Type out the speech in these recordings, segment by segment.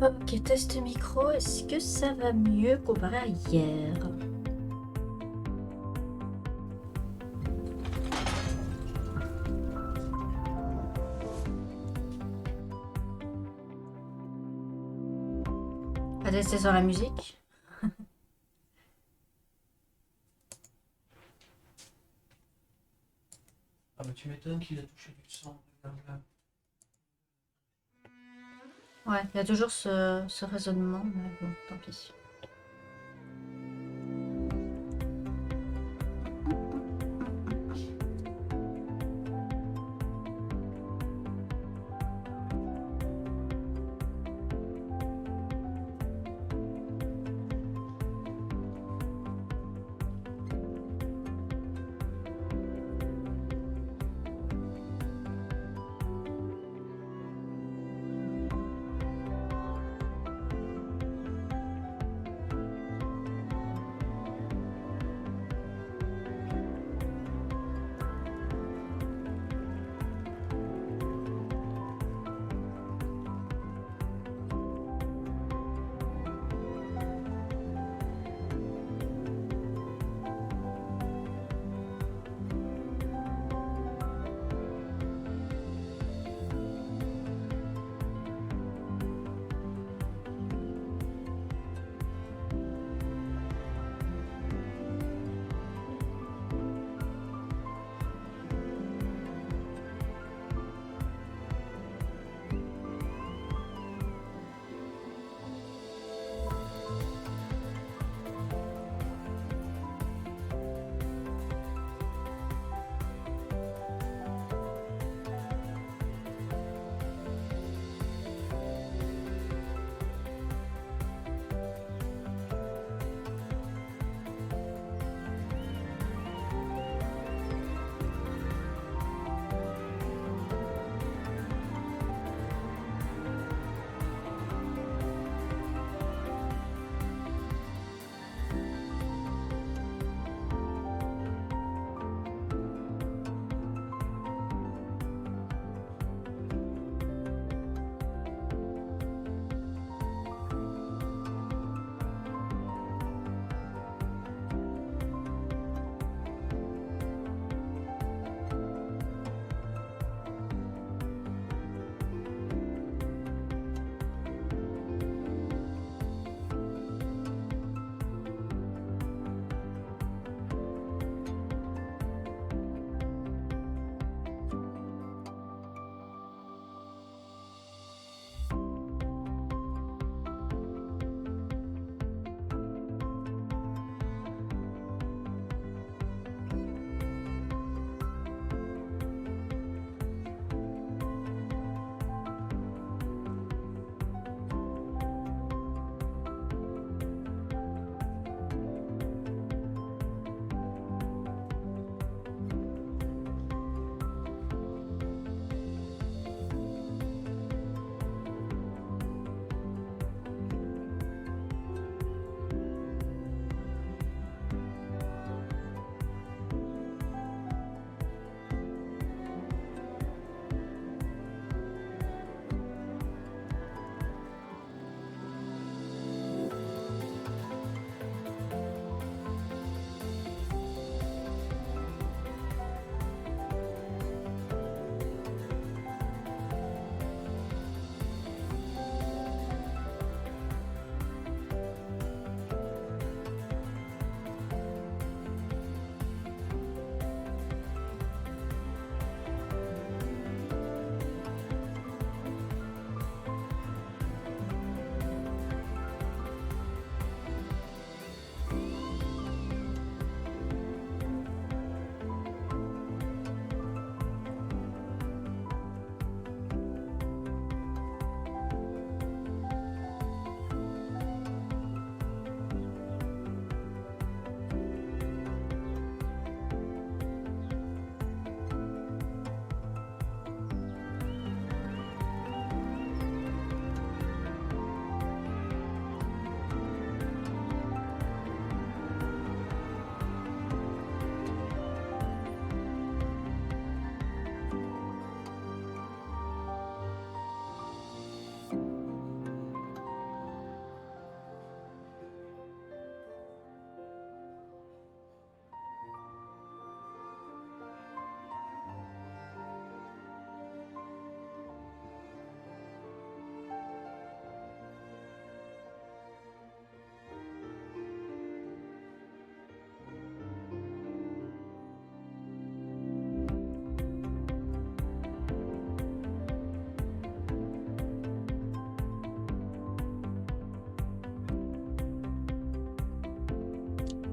Ok, test micro, est-ce que ça va mieux comparé à hier? À tester sur la musique? Ah bah tu m'étonnes qu'il a touché du sang. Regarde là. Ouais, il y a toujours ce raisonnement, mais bon, tant pis.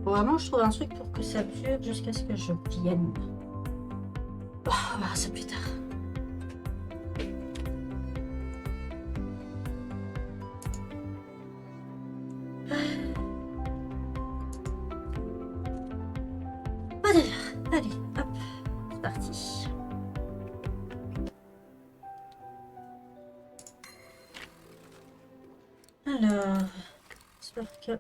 Faut vraiment je trouve un truc pour que ça dure jusqu'à ce que je vienne. Oh, on verra ça plus tard. Allez, hop, c'est parti. Alors, j'espère que...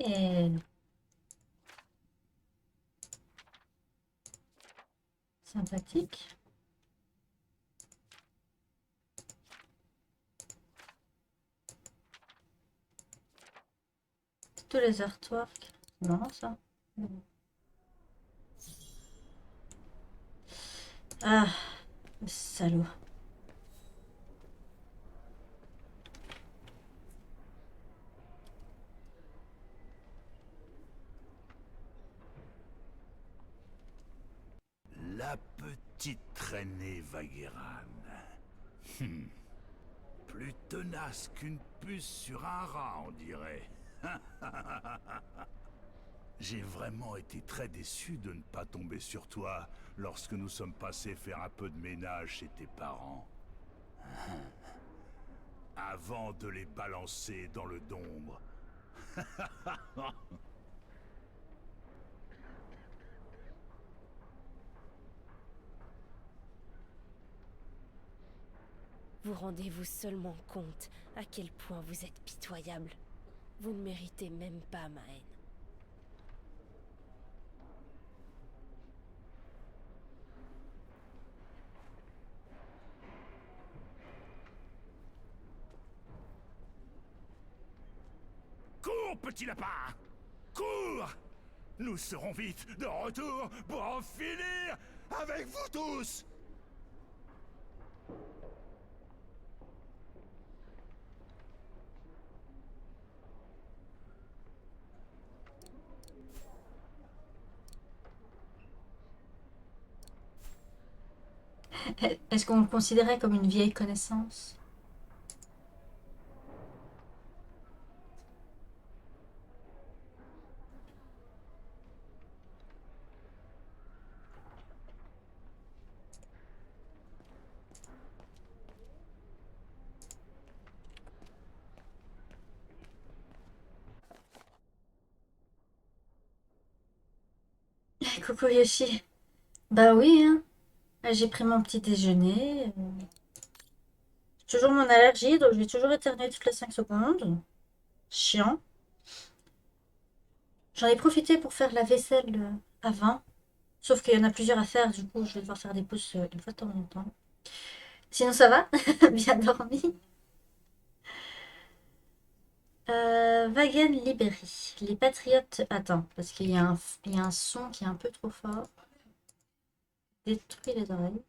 Et... sympathique. Tous les artworks. C'est marrant ça. Ah, le salaud. La petite traînée Vagueran. Plus tenace qu'une puce sur un rat, on dirait. J'ai vraiment été très déçu de ne pas tomber sur toi lorsque nous sommes passés faire un peu de ménage chez tes parents. Avant de les balancer dans le d'ombre. Vous rendez-vous seulement compte à quel point vous êtes pitoyable. Vous ne méritez même pas ma haine. Cours, petit lapin! Cours! Nous serons vite de retour pour en finir avec vous tous! Est-ce qu'on le considérait comme une vieille connaissance? Coucou Yoshi. Bah oui, hein. J'ai pris mon petit déjeuner. J'ai toujours mon allergie, donc je vais toujours éternuer toutes les 5 secondes. Chiant. J'en ai profité pour faire la vaisselle avant. Sauf qu'il y en a plusieurs à faire, du coup je vais devoir faire des pauses une fois de temps en temps. Sinon ça va? Bien dormi? Wagen libéré. Les patriotes... Attends, parce il y a un son qui est un peu trop fort. Détruis les oreilles.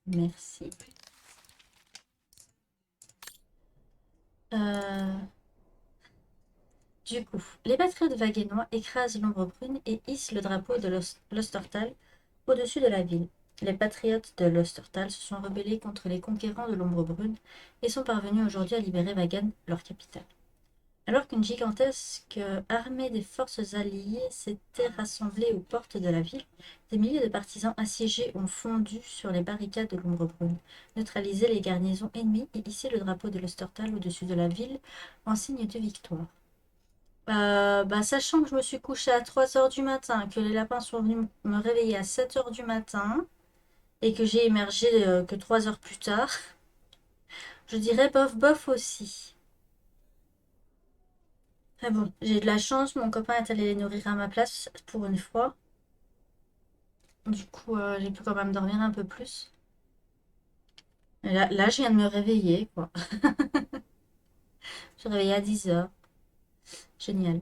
Merci. Du coup, les patriotes wagennois écrasent l'ombre brune et hissent le drapeau de l'Ostertal au-dessus de la ville. Les patriotes de l'Ostertal se sont rebellés contre les conquérants de l'ombre brune et sont parvenus aujourd'hui à libérer Wagen, leur capitale. Alors qu'une gigantesque armée des forces alliées s'était rassemblée aux portes de la ville, des milliers de partisans assiégés ont fondu sur les barricades de l'ombre brune, neutralisé les garnisons ennemies et hissé le drapeau de l'Ostertal au-dessus de la ville en signe de victoire. Bah, sachant que je me suis couchée à 3 heures du matin, que les lapins sont venus me réveiller à 7 heures du matin et que j'ai émergé que 3 heures plus tard, je dirais bof bof aussi. Ah bon, j'ai de la chance, mon copain est allé les nourrir à ma place pour une fois. Du coup, j'ai pu quand même dormir un peu plus. Et là, je viens de me réveiller, quoi. Je suis réveillée à 10 heures. Génial.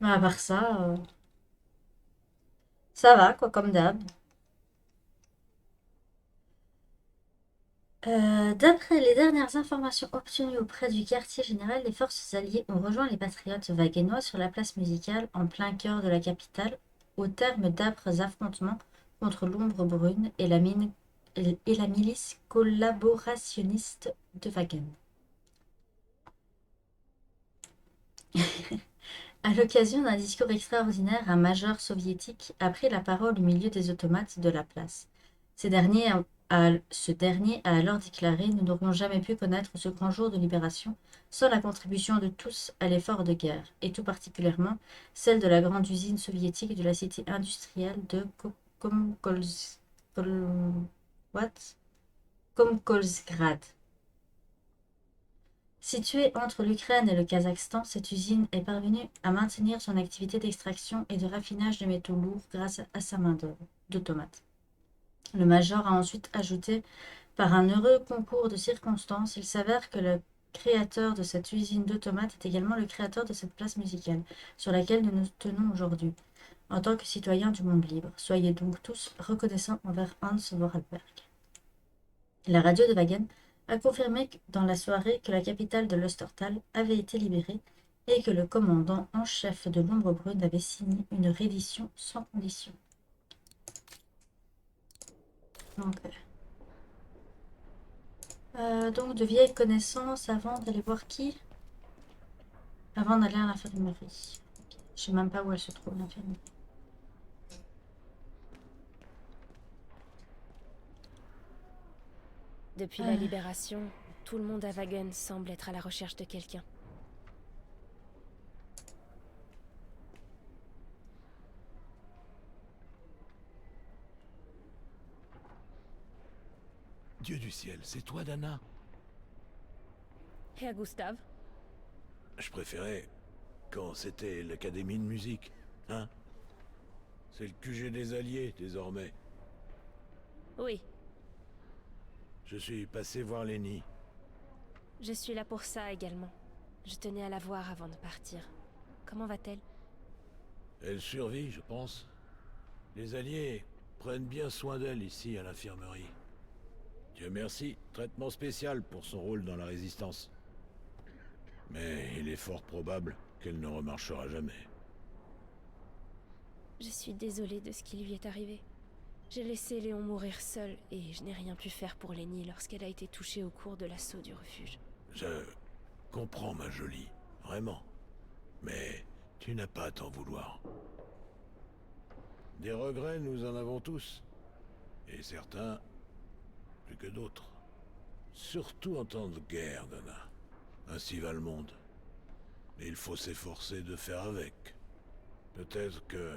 Mais à part ça, ça va, quoi, comme d'hab. D'après les dernières informations obtenues auprès du quartier général, les forces alliées ont rejoint les patriotes wagennois sur la place musicale en plein cœur de la capitale, au terme d'âpres affrontements contre l'ombre brune et la milice collaborationniste de Wagen. À l'occasion d'un discours extraordinaire, un major soviétique a pris la parole au milieu des automates de la place. Ce dernier a alors déclaré: Nous n'aurions jamais pu connaître ce grand jour de libération sans la contribution de tous à l'effort de guerre, et tout particulièrement celle de la grande usine soviétique de la cité industrielle de Komkolzgrad. Située entre l'Ukraine et le Kazakhstan, cette usine est parvenue à maintenir son activité d'extraction et de raffinage de métaux lourds grâce à sa main-d'œuvre d'automates. Le major a ensuite ajouté: Par un heureux concours de circonstances, il s'avère que le créateur de cette usine d'automates est également le créateur de cette place musicale, sur laquelle nous nous tenons aujourd'hui, en tant que citoyens du monde libre. Soyez donc tous reconnaissants envers Hans Vorarlberg. La radio de Wagen a confirmé dans la soirée que la capitale de l'Ostertal avait été libérée et que le commandant en chef de l'Ombre Brune avait signé une reddition sans condition. Donc de vieilles connaissances avant d'aller voir qui? Avant d'aller à l'infirmerie. Okay. Je sais même pas où elle se trouve, l'infirmerie. Depuis la libération, tout le monde à Wagen semble être à la recherche de quelqu'un. Dieu du ciel, c'est toi, Dana? Et à Gustave? Je préférais quand c'était l'Académie de musique, hein? C'est le QG des Alliés, désormais. Oui, Je suis passé voir Lenny. je suis là pour ça également. Je tenais à la voir avant de partir. Comment va-t-elle? Elle survit, je pense. Les Alliés prennent bien soin d'elle ici, à l'infirmerie. Dieu merci, traitement spécial pour son rôle dans la résistance. Mais il est fort probable qu'elle ne remarchera jamais. Je suis désolée de ce qui lui est arrivé. J'ai laissé Léon mourir seul et je n'ai rien pu faire pour Lenny lorsqu'elle a été touchée au cours de l'assaut du refuge. Je comprends, ma jolie, vraiment. Mais tu n'as pas à t'en vouloir. Des regrets, nous en avons tous. Et certains, plus que d'autres. Surtout en temps de guerre, Dana. Ainsi va le monde. Mais il faut s'efforcer de faire avec. Peut-être que,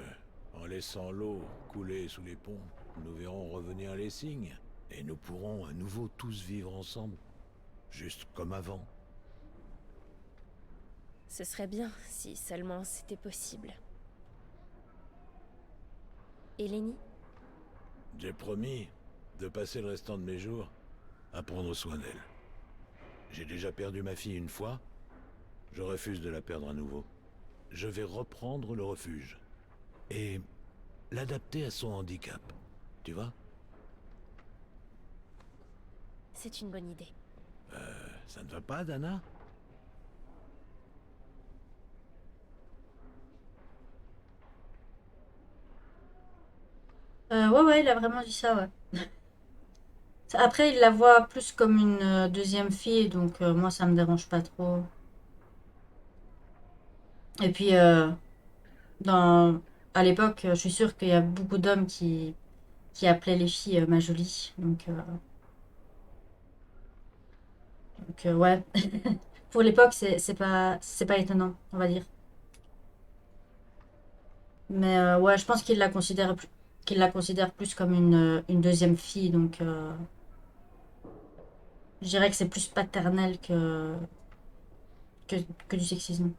en laissant l'eau couler sous les ponts, nous verrons revenir les signes, et nous pourrons à nouveau tous vivre ensemble, juste comme avant. Ce serait bien si seulement c'était possible. Et Lenny? J'ai promis de passer le restant de mes jours à prendre soin d'elle. J'ai déjà perdu ma fille une fois, je refuse de la perdre à nouveau. Je vais reprendre le refuge et l'adapter à son handicap, tu vois? C'est une bonne idée. Ça ne va pas, Dana? Ouais, il a vraiment dit ça, ouais. Après, il la voit plus comme une deuxième fille, donc moi, ça me dérange pas trop. Et puis, à l'époque, je suis sûre qu'il y a beaucoup d'hommes qui appelaient les filles ma jolie. Donc ouais. Pour l'époque, c'est pas étonnant, on va dire. Mais ouais, je pense qu'il la considère plus comme une deuxième fille, donc je dirais que c'est plus paternel que, que du sexisme.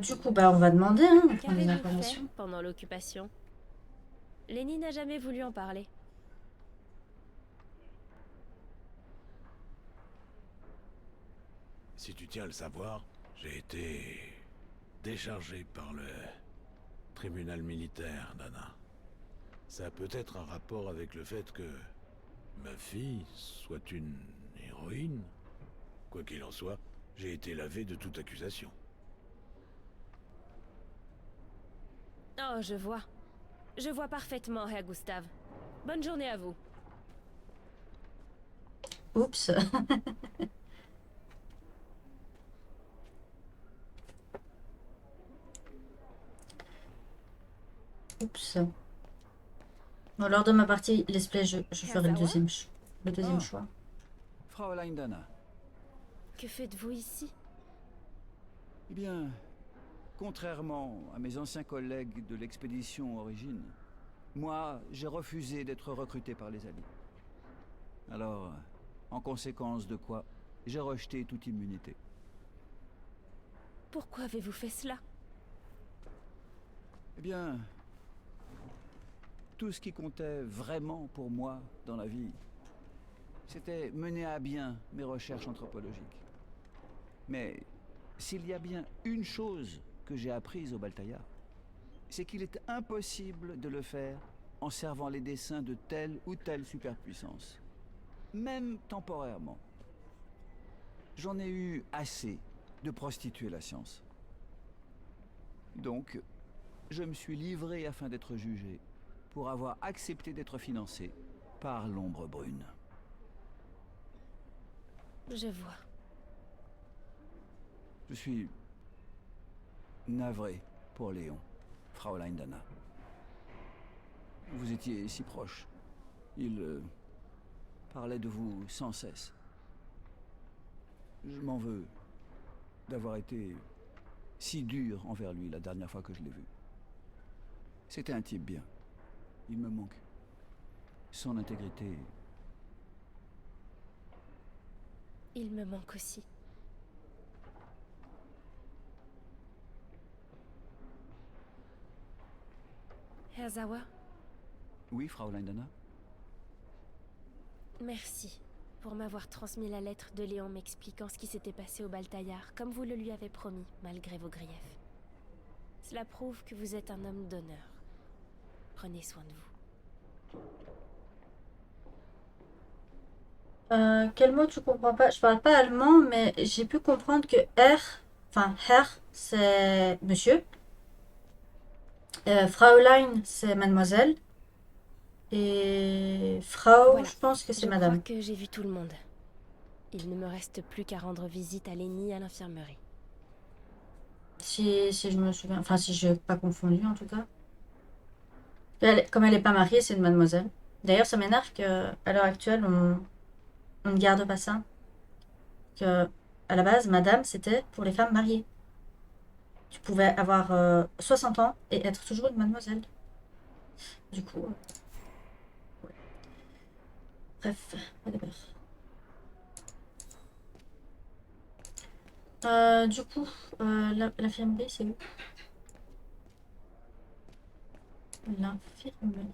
Du coup, bah, on va demander, hein, on prend des Qu'avez-vous fait informations. pendant l'occupation? Lenny n'a jamais voulu en parler. Si tu tiens à le savoir, j'ai été déchargé par le tribunal militaire, Dana. Ça a peut-être un rapport avec le fait que ma fille soit une héroïne. Quoi qu'il en soit, j'ai été lavé de toute accusation. Oh, je vois. Je vois parfaitement, Herr Gustav. Bonne journée à vous. Oups. Oups. Bon, lors de ma partie Let's Play, je Herr ferai Sauer? le deuxième Ah, choix. Fraulein Dana. Que faites-vous ici? Eh bien, contrairement à mes anciens collègues de l'expédition Origine, moi, j'ai refusé d'être recruté par les Alliés. Alors, en conséquence de quoi, j'ai rejeté toute immunité. Pourquoi avez-vous fait cela? Eh bien, tout ce qui comptait vraiment pour moi dans la vie, c'était mener à bien mes recherches anthropologiques. Mais s'il y a bien une chose que j'ai apprise au Baltaya, c'est qu'il est impossible de le faire en servant les desseins de telle ou telle superpuissance, même temporairement. J'en ai eu assez de prostituer la science. Donc, je me suis livré afin d'être jugé pour avoir accepté d'être financé par l'ombre brune. Je vois. Je suis navré pour Léon, Fraulein Dana. Vous étiez si proche. Il parlait de vous sans cesse. Je m'en veux d'avoir été si dur envers lui la dernière fois que je l'ai vu. C'était un type bien. Il me manque. Son intégrité. Il me manque aussi. Herr Sauer, Oui, Fraulein Dana? merci pour m'avoir transmis la lettre de Léon m'expliquant ce qui s'était passé au Baltaillard, comme vous le lui avez promis, malgré vos griefs. Cela prouve que vous êtes un homme d'honneur. Prenez soin de vous. Quel mot tu comprends pas? Je parle pas allemand, mais j'ai pu comprendre que Herr, c'est monsieur. Fraulein, c'est mademoiselle. Et Frau, Voilà, je pense que c'est je crois madame. que j'ai vu tout le monde. Il ne me reste plus qu'à rendre visite à Lenny à l'infirmerie. Si je me souviens. Enfin, si je n'ai pas confondu en tout cas. Comme elle est pas mariée, c'est une mademoiselle. D'ailleurs, ça m'énerve qu'à l'heure actuelle, on ne garde pas ça. Que, à la base, madame, c'était pour les femmes mariées. Tu pouvais avoir 60 ans et être toujours une mademoiselle. Du coup, ouais. Bref, whatever. Du coup, l'infirmerie, c'est où? L'infirmerie.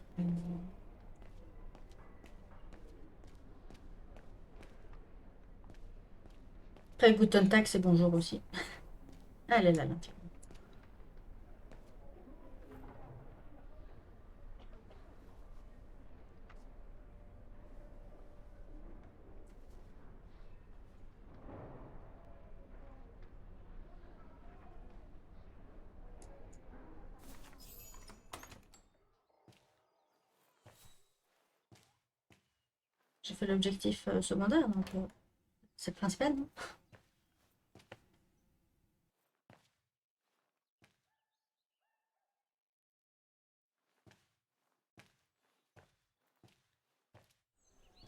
Après, Guten Tag, c'est bonjour aussi. Ah, elle est là, l'infirmerie. J'ai fait l'objectif secondaire, donc c'est le principal, non?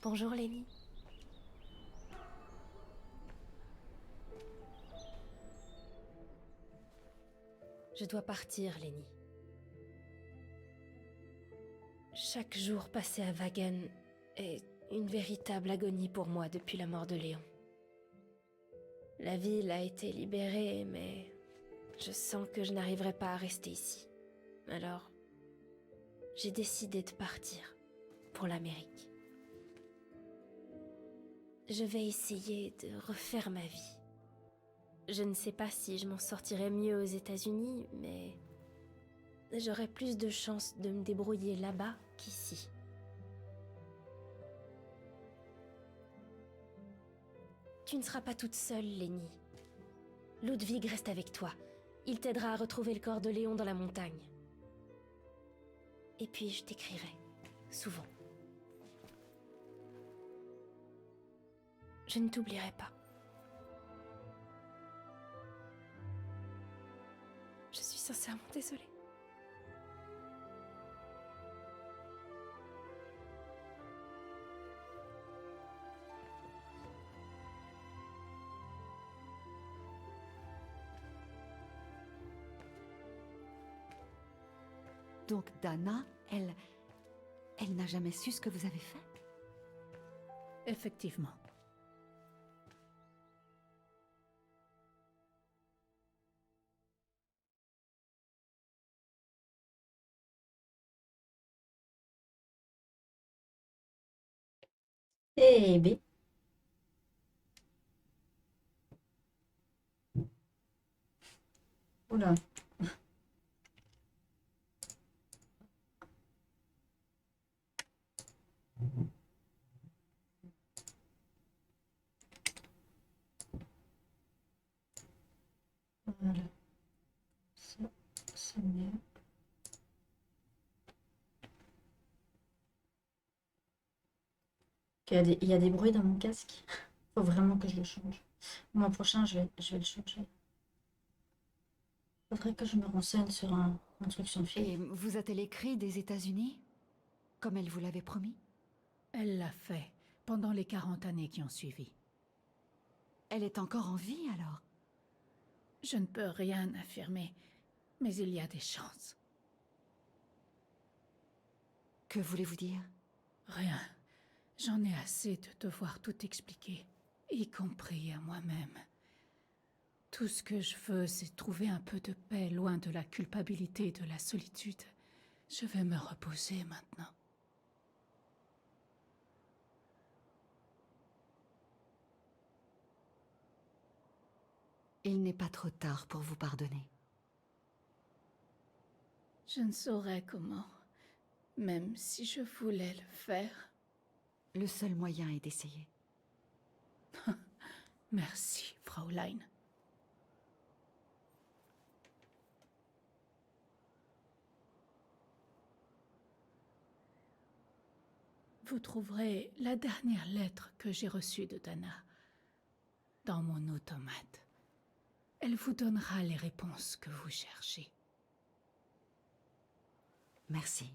Bonjour Lenny. Je dois partir, Lenny. Chaque jour passé à Wagen est une véritable agonie pour moi depuis la mort de Léon. La ville a été libérée, mais je sens que je n'arriverai pas à rester ici. Alors, j'ai décidé de partir pour l'Amérique. Je vais essayer de refaire ma vie. Je ne sais pas si je m'en sortirai mieux aux États-Unis, mais j'aurai plus de chances de me débrouiller là-bas qu'ici. Tu ne seras pas toute seule, Lenny. Ludwig reste avec toi. Il t'aidera à retrouver le corps de Léon dans la montagne. Et puis je t'écrirai, souvent. Je ne t'oublierai pas. Je suis sincèrement désolée. Donc Dana, elle n'a jamais su ce que vous avez fait? Effectivement. Eh B. Oula. Voilà. Ça, c'est mieux. Il y a des bruits dans mon casque. Faut vraiment que je le change. Le mois prochain, je vais le changer. Faudrait que je me renseigne sur un truc sans fil. Et vous a-t-elle écrit des États-Unis? Comme elle vous l'avait promis? Elle l'a fait pendant les 40 années qui ont suivi. Elle est encore en vie alors? Je ne peux rien affirmer, mais il y a des chances. Que voulez-vous dire? Rien. J'en ai assez de devoir tout expliquer, y compris à moi-même. Tout ce que je veux, c'est trouver un peu de paix loin de la culpabilité et de la solitude. Je vais me reposer maintenant. Il n'est pas trop tard pour vous pardonner. Je ne saurais comment, même si je voulais le faire. Le seul moyen est d'essayer. Merci, Fraulein. Vous trouverez la dernière lettre que j'ai reçue de Dana dans mon automate. Elle vous donnera les réponses que vous cherchez. Merci.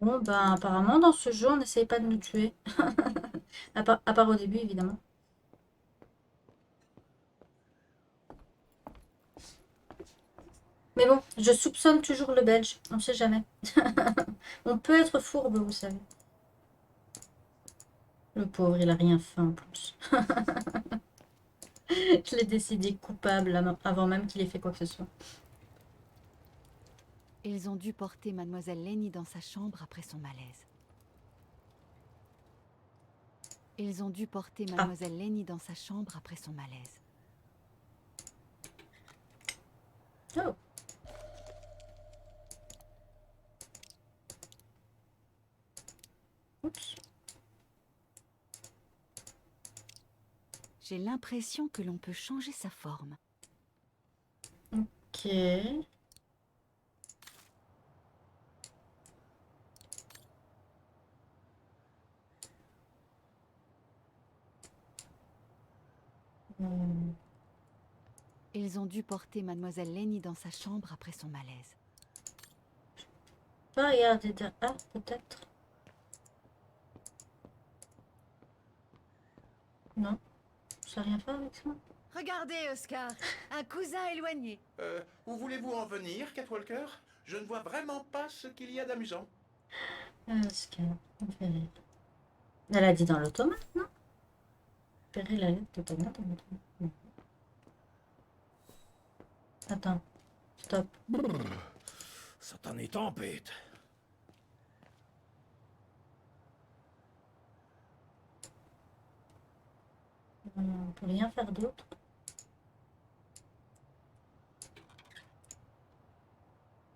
Bon, ben, apparemment, dans ce jeu, on n'essaye pas de nous tuer. À part au début, évidemment. Mais bon, je soupçonne toujours le Belge. On sait jamais. On peut être fourbe, vous savez. Le pauvre, il a rien fait en plus. Je l'ai décidé coupable avant même qu'il ait fait quoi que ce soit. Ils ont dû porter Mademoiselle Lenny dans sa chambre après son malaise. Ils ont dû porter Mademoiselle Lenny dans sa chambre après son malaise. Oh. Oups. J'ai l'impression que l'on peut changer sa forme. Ok. Hmm. Ils ont dû porter Mademoiselle Lenny dans sa chambre après son malaise. Pas regarder de... Ah, peut-être. Non, je sais rien faire avec ça. Regardez, Oscar, un cousin éloigné. Où voulez-vous en venir, Catwalker? Je ne vois vraiment pas ce qu'il y a d'amusant. Ce qu'elle me fait rire. Elle a dit dans l'automate, non? Ferrer la lettre d'automate dans l'automate. Non. Attends, stop. Satanée tempête. On peut rien faire d'autre.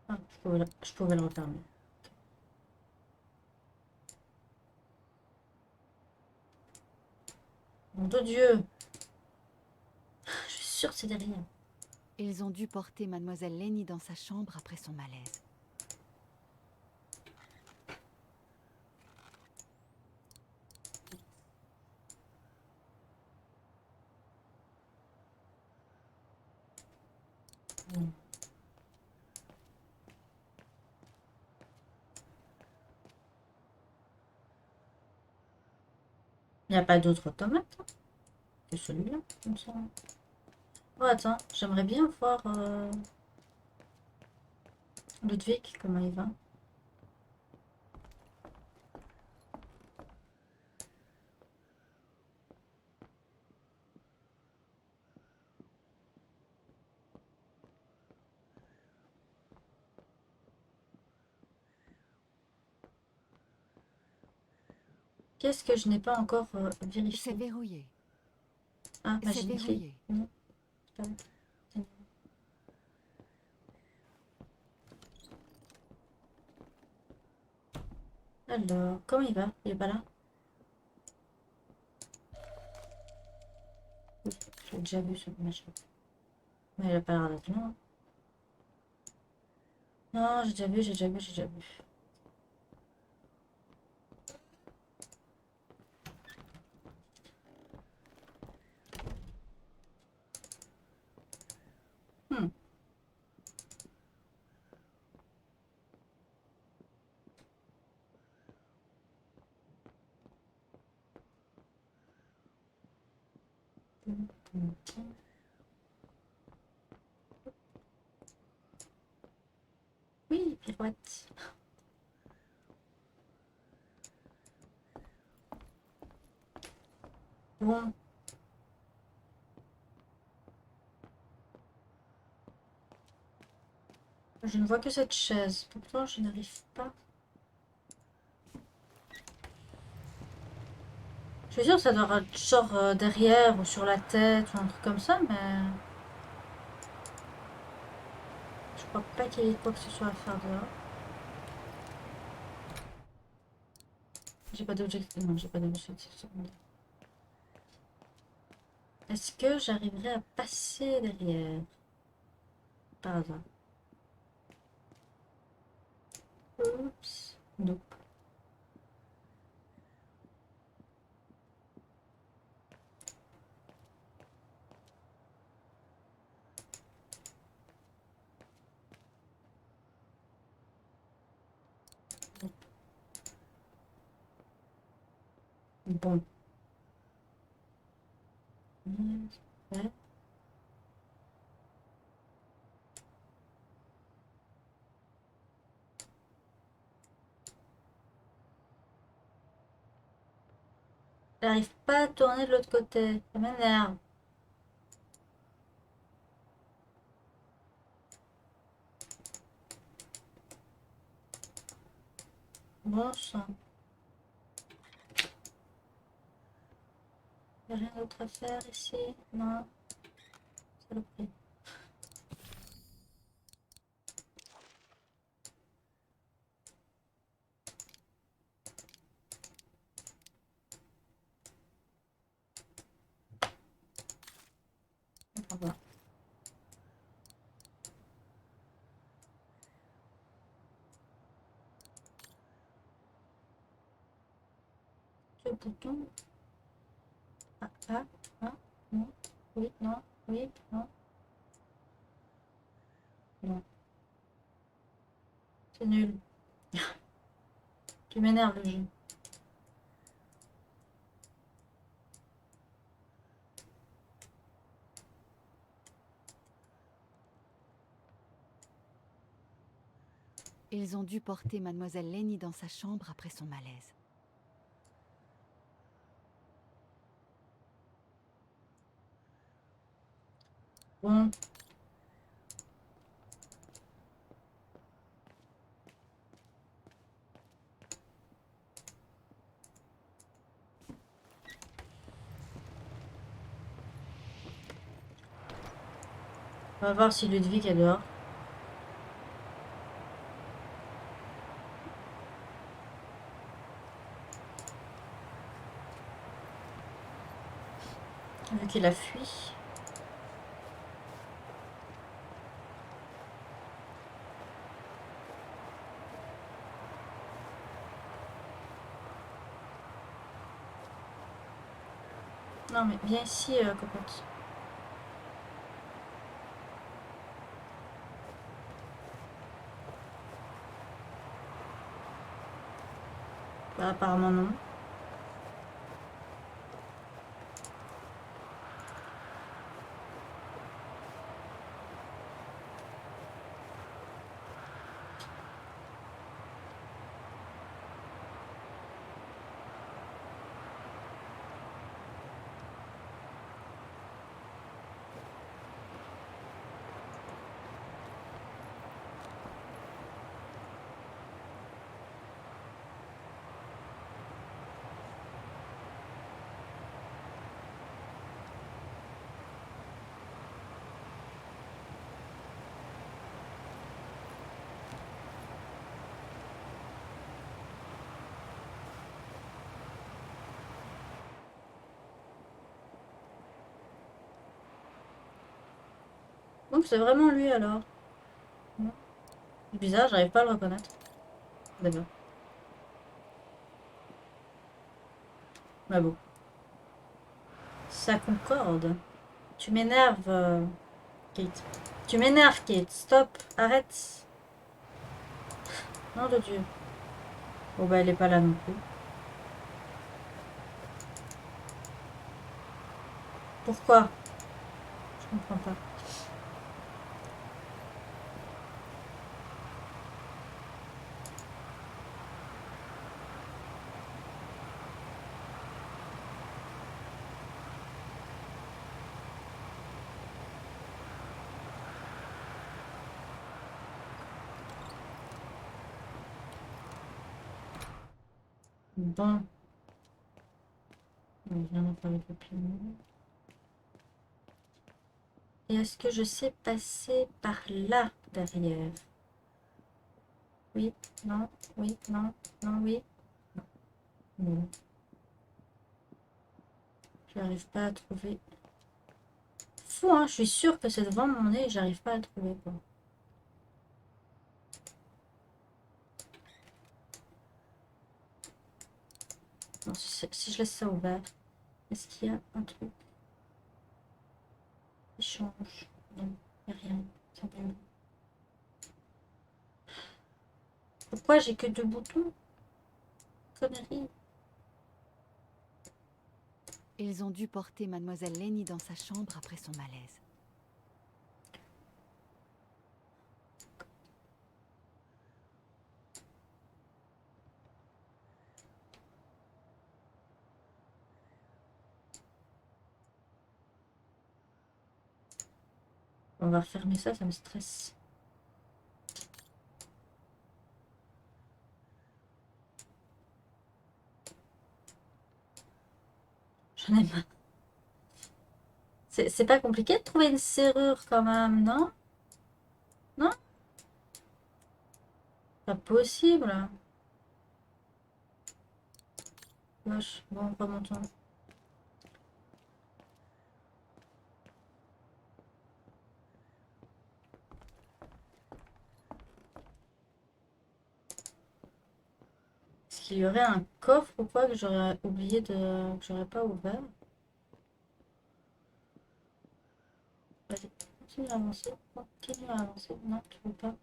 Ah, je pouvais le refermer. Mon Dieu! Je suis sûre que c'est derrière. Ils ont dû porter Mademoiselle Lenny dans sa chambre après son malaise. Il n'y a pas d'autre automate que celui-là, comme ça. Oh, attends, j'aimerais bien voir Ludwig, comment il va. Qu'est-ce que je n'ai pas encore C'est vérifié? verrouillé. Ah, C'est magie de fille. verrouillé. Non, c'est pas vrai. Alors, comment il va? Il est pas là? Oui, j'ai déjà vu ce machin. Mais il a pas l'air d'être là. Non, j'ai déjà vu, j'ai déjà vu, j'ai déjà vu. Hmm. Oui, pirouette. Bon. Je ne vois que cette chaise. Pourtant, je n'arrive pas. Je suis sûre que ça doit être genre derrière ou sur la tête ou un truc comme ça, mais je crois pas qu'il y ait quoi que ce soit à faire dehors. J'ai pas d'objectif. Non, j'ai pas d'objectif secondaire. Est-ce que j'arriverai à passer derrière? Par hasard. Oups. Nope. Bon. Ouais. J'arrive pas à tourner de l'autre côté. Ça m'énerve. Bon sang. Y a rien d'autre à faire ici? Non. Saloperie. Au revoir. Ce bouton. Ah, ah, ah, non. oui, non, oui, non. Non. C'est nul. Tu m'énerves le jeu. Ils ont dû porter mademoiselle Lenny dans sa chambre après son malaise. Bon. On va voir si Ludwig est dehors. Vu qu'il a fui. Non mais viens ici, cocotte. Bah apparemment non. Donc c'est vraiment lui alors. C'est bizarre, j'arrive pas à le reconnaître. D'accord. Mais bon. Ça concorde. Tu m'énerves, Kate. Tu m'énerves, Kate. Stop. Arrête. Nom de Dieu. Bon bah elle est pas là non plus. Pourquoi? Je comprends pas. Bon. On vient d'en parler avec le piano. Et est-ce que je sais passer par là, derrière? Oui, non, oui, non, non, oui. Non. Je n'arrive pas à trouver. Fou, hein, je suis sûre que c'est devant mon nez et j'arrive pas à le trouver, quoi. Non, si je laisse ça ouvert, est-ce qu'il y a un truc qui change? Non, il n'y a rien. Simplement. Pourquoi j'ai que 2 boutons? Connerie. Ils ont dû porter mademoiselle Lenny dans sa chambre après son malaise. On va refermer ça, ça me stresse. J'en ai marre. C'est pas compliqué de trouver une serrure quand même, non? Non? Pas possible. Wesh, bon, remontons. Est-ce qu'il y aurait un coffre ou quoi que j'aurais oublié de... que j'aurais pas ouvert? Continue à avancer. Continue à avancer. Non, tu peux pas.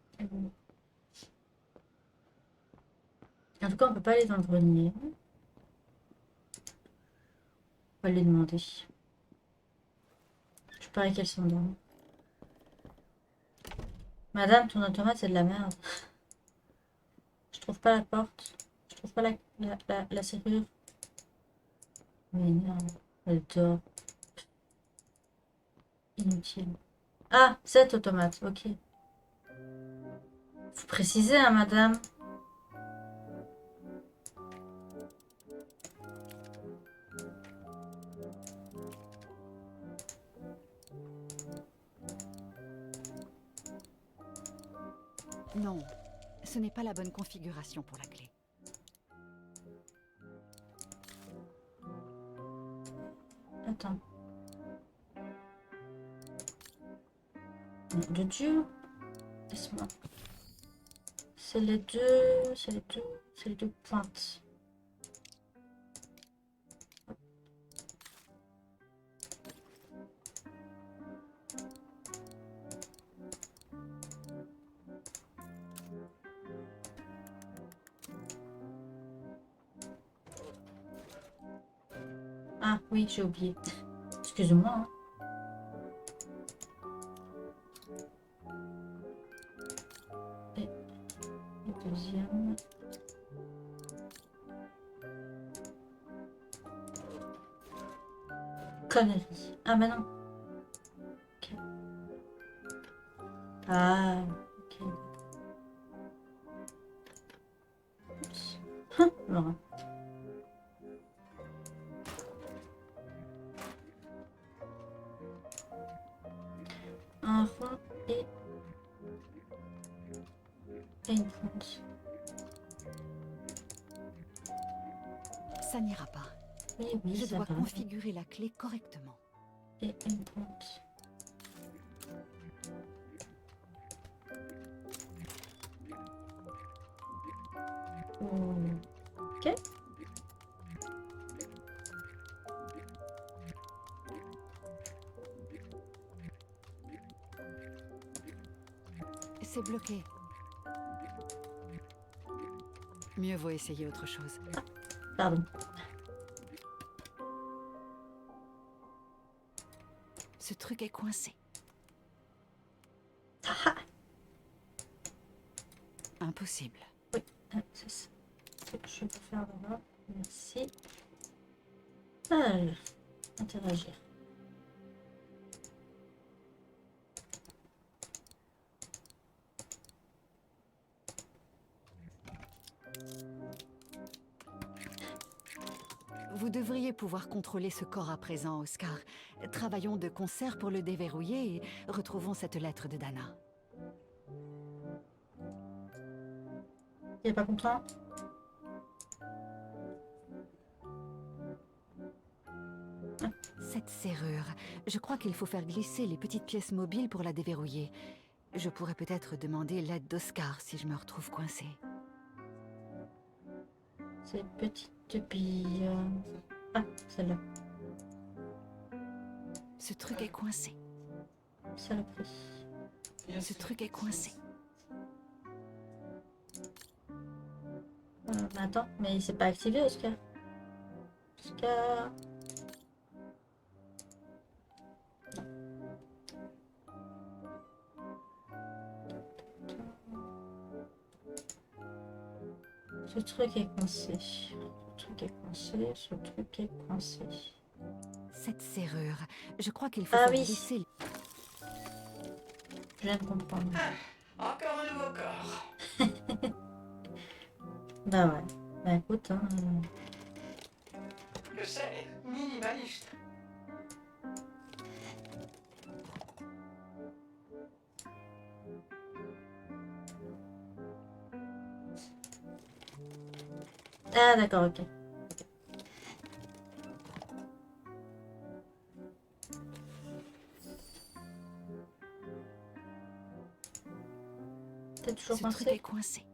En tout cas, on peut pas aller dans le grenier. On va lui demander. Je parie qu'elle s'endorme. Madame, ton automate, c'est de la merde. Je trouve pas la porte. Je trouve pas la serrure. Mais non, elle dort. Inutile. Ah, cette automate, ok. Faut préciser, hein, madame. Non, ce n'est pas la bonne configuration pour la clé. Attends. Nom de Dieu. Laisse-moi. C'est les deux pointes. Ah oui, j'ai oublié. Excuse-moi. Hein. Et le deuxième. Connerie. Ah mais non. Ok. Ah, ok. Oups. Voilà. Un rond et une pointe. Ça n'ira pas. Oui, oui, Je ça dois va. configurer la clé correctement. Et une pointe. Ok. C'est bloqué. Mieux vaut essayer autre chose. Pardon. Ce truc est coincé. Ah, Impossible. c'est ça. Je peux faire d'abord. Merci. Alors, interagir. Vous devriez pouvoir contrôler ce corps à présent, Oscar. Travaillons de concert pour le déverrouiller et retrouvons cette lettre de Dana. Il n'y a pas contraint? Cette serrure, je crois qu'il faut faire glisser les petites pièces mobiles pour la déverrouiller. Je pourrais peut-être demander l'aide d'Oscar si je me retrouve coincée. Ces petites billes. Ah, celle-là. Ce truc est coincé. Saloperie. Ce truc est coincé. Mais attends, mais il s'est pas activé, Oscar. Oscar. Ce truc est coincé. Ce truc est coincé. Ce truc est coincé. Cette serrure, je crois qu'il faut Ah faire oui. glisser... Je viens de comprendre. Encore un nouveau corps. Bah ouais. Bah écoute, hein. Que c'est minimaliste. Ah d'accord, ok. T'es toujours Ce truc coincé? est coincé.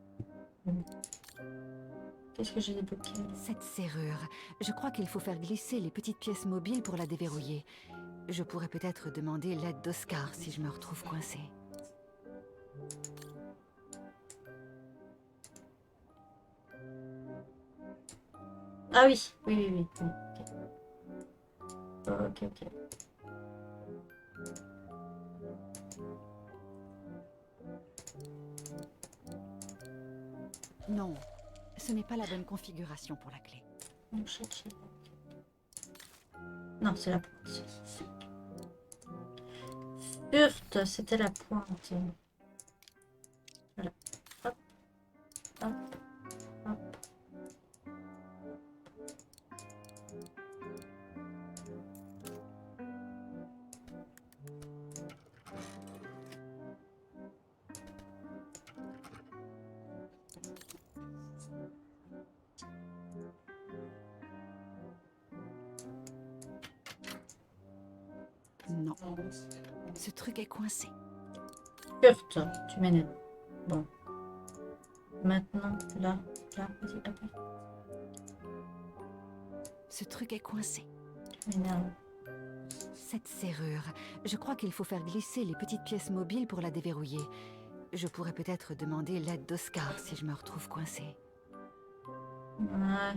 Qu'est-ce que j'ai débloqué? Cette serrure, je crois qu'il faut faire glisser les petites pièces mobiles pour la déverrouiller. Je pourrais peut-être demander l'aide d'Oscar si je me retrouve coincée. Ah oui, oui, oui, oui. Ok, ok. Non, ce n'est pas la bonne configuration pour la clé. Non, c'est la pointe. Furte, c'était la pointe. Voilà. Hop, hop, hop. Non, ce truc est coincé. Furte, tu m'énerves. Bon. Maintenant, là, vas-y, hop. Ce truc est coincé. Tu m'énerves. Cette serrure, je crois qu'il faut faire glisser les petites pièces mobiles pour la déverrouiller. Je pourrais peut-être demander l'aide d'Oscar si je me retrouve coincée. Ouais.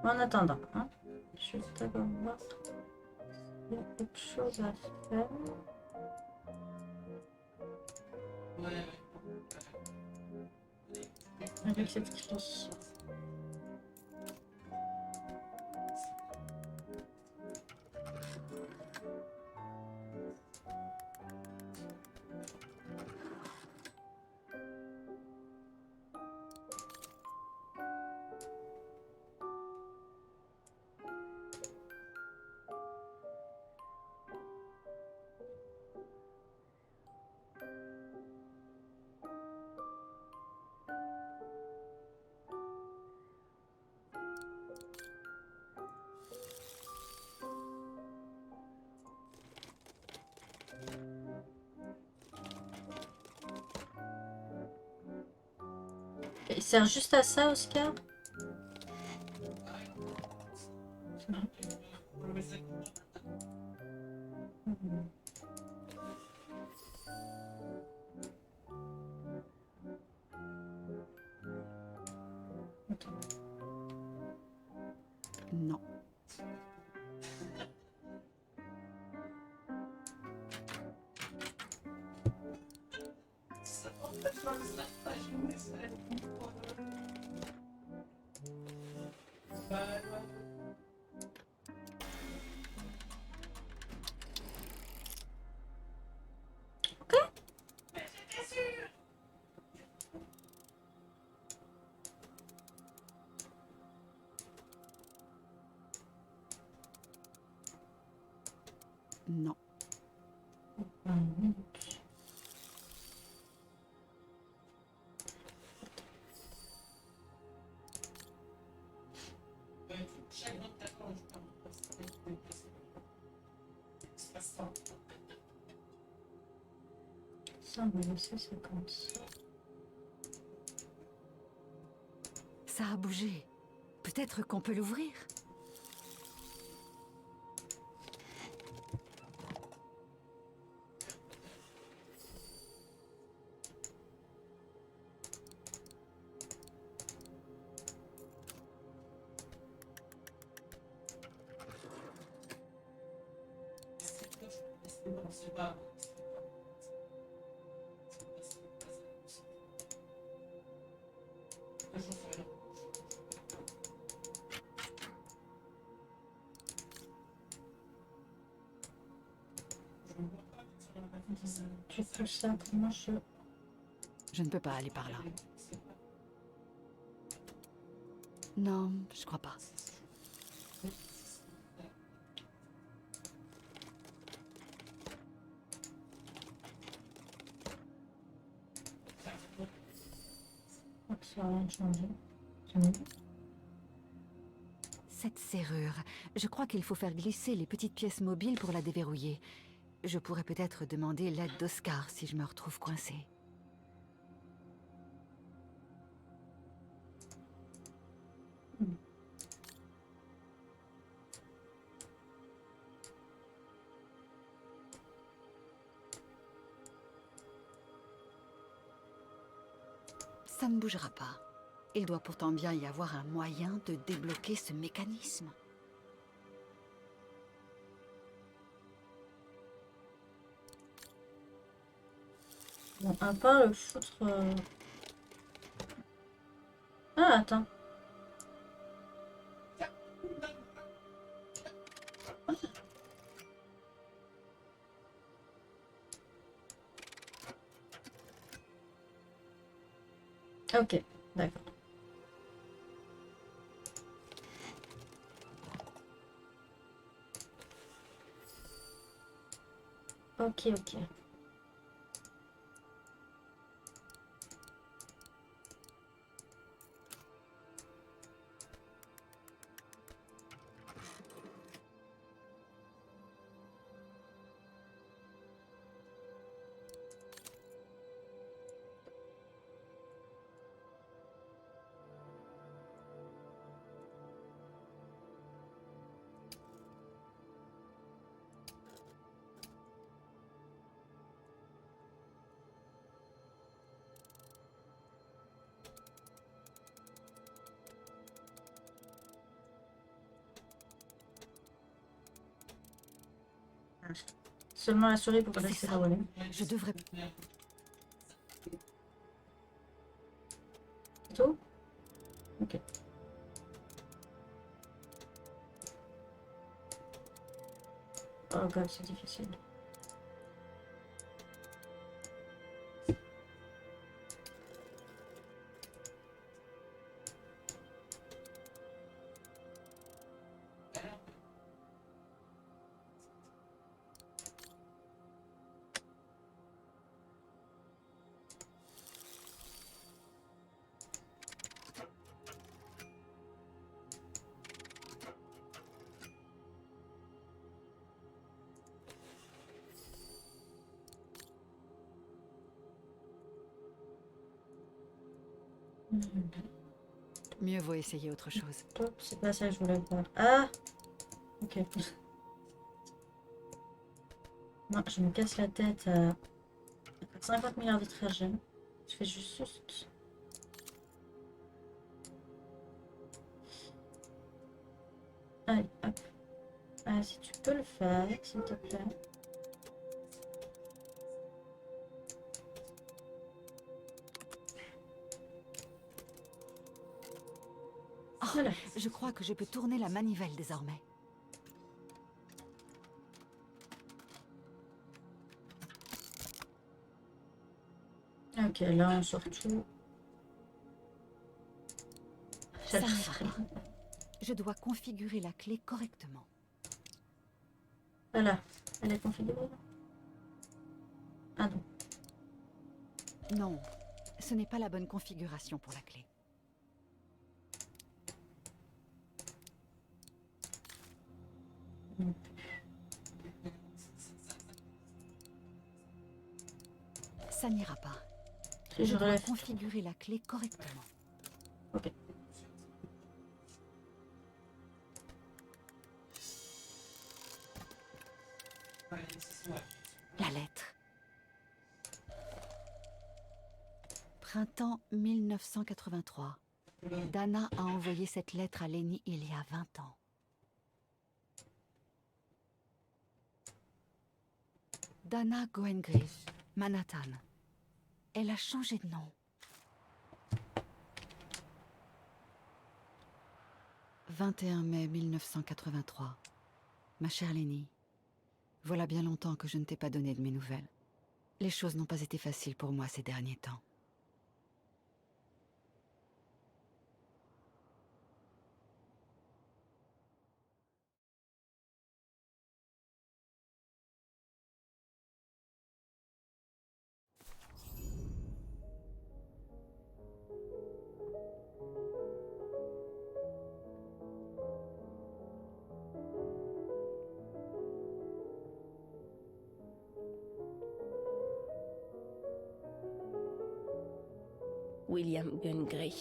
En attendant, hein, je vais d'abord voir s'il y a autre chose à faire. Avec cette clé. Il sert juste à ça, Oscar? Non. Non. Ça, on va laisser ça comme ça. Ça a bougé. Peut-être qu'on peut l'ouvrir. Tu fais ça, comment je... Je ne peux pas aller par là. Non, je crois pas. Ça n'a rien changé. C'est mieux. Cette serrure, je crois qu'il faut faire glisser les petites pièces mobiles pour la déverrouiller. Je pourrais peut-être demander l'aide d'Oscar si je me retrouve coincée. Ça ne bougera pas. Il doit pourtant bien y avoir un moyen de débloquer ce mécanisme. Bon, à part le foutre... Ah, attends. Ok, d'accord. Ok, ok. Seulement la souris pour C'est rester ça. là où elle est. Je devrais... C'est tout? Ok. Oh god, c'est difficile. Mieux vaut essayer autre chose. Top, c'est pas ça que je voulais voir. Ah! Ok. Non, je me casse la tête à 50 milliards de trajets. Je fais juste... Allez, hop. Ah, si tu peux le faire, s'il te plaît. Oh, Voilà. je crois que je peux tourner la manivelle désormais. Ok, là on sort tout. Ça n'ira pas. Je dois configurer la clé correctement. Voilà, elle est configurée. Ah non. Non, ce n'est pas la bonne configuration pour la clé. Ça n'ira pas. Je Je dois relève. configurer la clé correctement. Ok. La lettre. Printemps 1983. Dana a envoyé cette lettre à Lenny il y a 20 ans. Dana Goengris, Manhattan. Elle a changé de nom. 21 mai 1983. Ma chère Lenny, voilà bien longtemps que je ne t'ai pas donné de mes nouvelles. Les choses n'ont pas été faciles pour moi ces derniers temps. William Gungrey,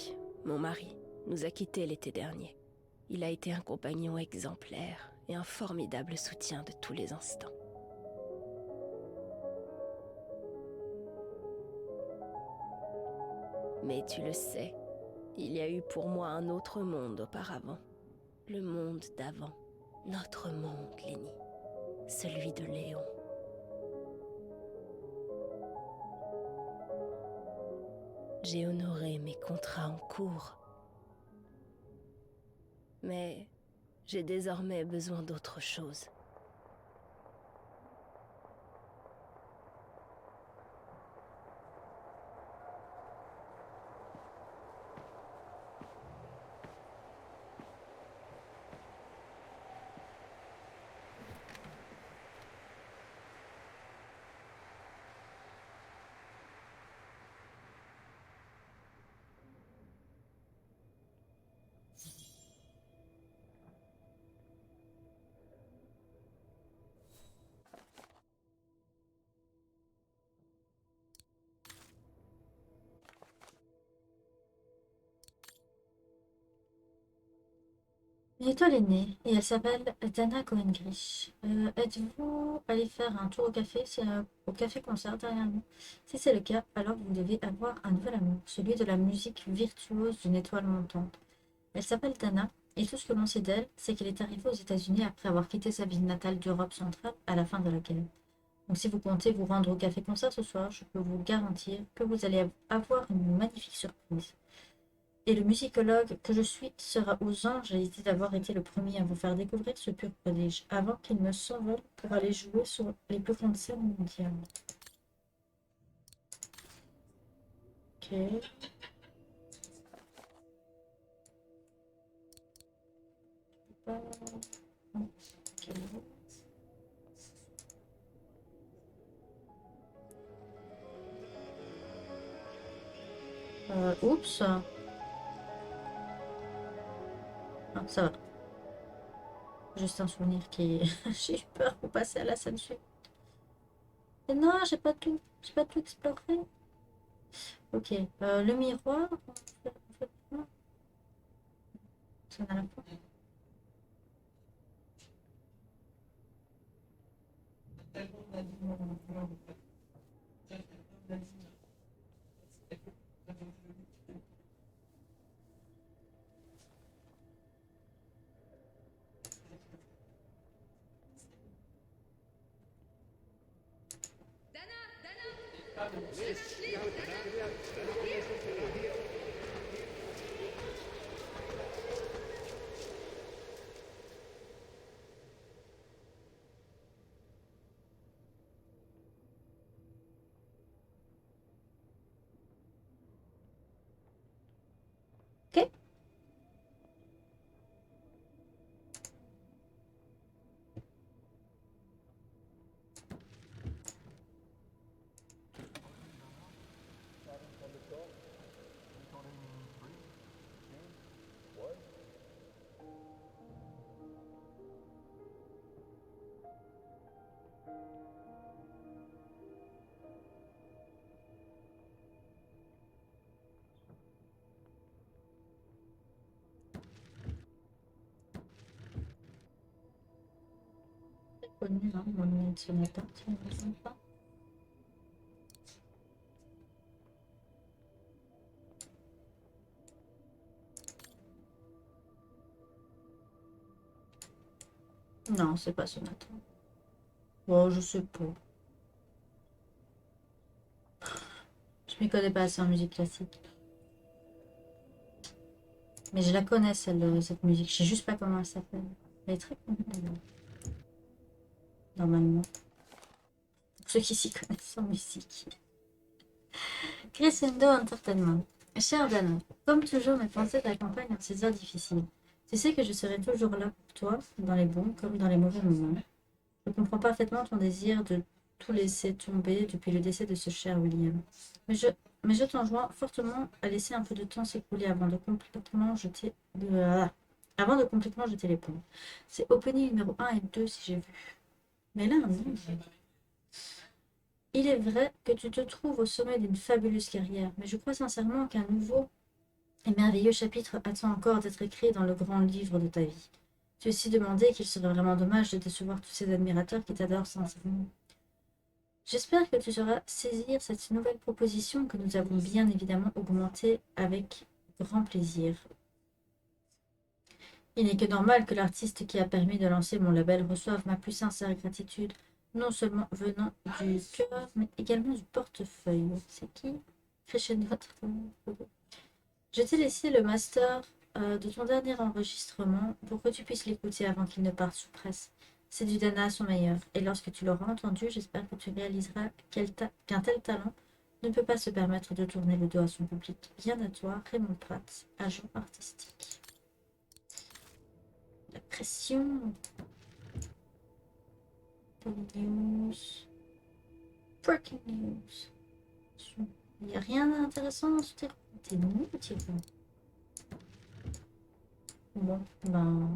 mon mari, nous a quittés l'été dernier. Il a été un compagnon exemplaire et un formidable soutien de tous les instants. Mais tu le sais, il y a eu pour moi un autre monde auparavant. Le monde d'avant. Notre monde, Lenny. Celui de Léon. J'ai honoré mes contrats en cours. Mais j'ai désormais besoin d'autre chose. Une étoile est née et elle s'appelle Dana Cohen-Grish. Êtes-vous allé faire un tour au café, au café-concert derrière nous? Si c'est le cas, alors vous devez avoir un nouvel amour, celui de la musique virtuose d'une étoile montante. Elle s'appelle Dana et tout ce que l'on sait d'elle, c'est qu'elle est arrivée aux États-Unis après avoir quitté sa ville natale d'Europe centrale à la fin de la guerre. Donc si vous comptez vous rendre au café-concert ce soir, je peux vous garantir que vous allez avoir une magnifique surprise. Et le musicologue que je suis sera aux anges à l'idée d'avoir été le premier à vous faire découvrir ce pur prodige, avant qu'il ne s'envole pour aller jouer sur les plus grandes scènes mondiales. Ok. Ok. Oups. Ah, ça va. Juste un souvenir qui... J'ai eu peur pour passer à la scène suivante. Et non, j'ai pas tout exploré. Ok, le miroir. Non. Ça n'a la fin. Ok. Connu, hein, mon nom de ce matin, tu ne me sens pas. Non, c'est pas ce matin. Bon, je sais pas. Je m'y connais pas assez en musique classique. Mais je la connais, cette musique. Je sais juste pas comment elle s'appelle. Elle est très connue, d'ailleurs. Normalement. Pour ceux qui s'y connaissent en musique. Crescendo Entertainment. Cher Dan, comme toujours, mes pensées t'accompagnent en ces heures difficiles. Tu sais que je serai toujours là pour toi, dans les bons comme dans les mauvais moments. Je comprends parfaitement ton désir de tout laisser tomber depuis le décès de ce cher William. Mais je t'enjoins fortement à laisser un peu de temps s'écouler avant de complètement jeter l'éponge. C'est opening numéro 1 et 2 si j'ai vu. Mais là, non. Il est vrai que tu te trouves au sommet d'une fabuleuse carrière, mais je crois sincèrement qu'un nouveau et merveilleux chapitre attend encore d'être écrit dans le grand livre de ta vie. Tu es si demandé qu'il serait vraiment dommage de décevoir tous ces admirateurs qui t'adorent sincèrement. J'espère que tu sauras saisir cette nouvelle proposition que nous avons bien évidemment augmentée avec grand plaisir. Il n'est que normal que l'artiste qui a permis de lancer mon label reçoive ma plus sincère gratitude, non seulement venant du cœur, mais également du portefeuille. C'est qui? Crescendo. Je t'ai laissé le master de ton dernier enregistrement pour que tu puisses l'écouter avant qu'il ne parte sous presse. C'est du Dana à son meilleur, et lorsque tu l'auras entendu, j'espère que tu réaliseras qu'un tel talent ne peut pas se permettre de tourner le dos à son public. Bien à toi, Raymond Pratt, agent artistique. La pression. News. Breaking news. Il n'y a rien d'intéressant dans ce terrain. T'es nul, Thierry. Bon, ben...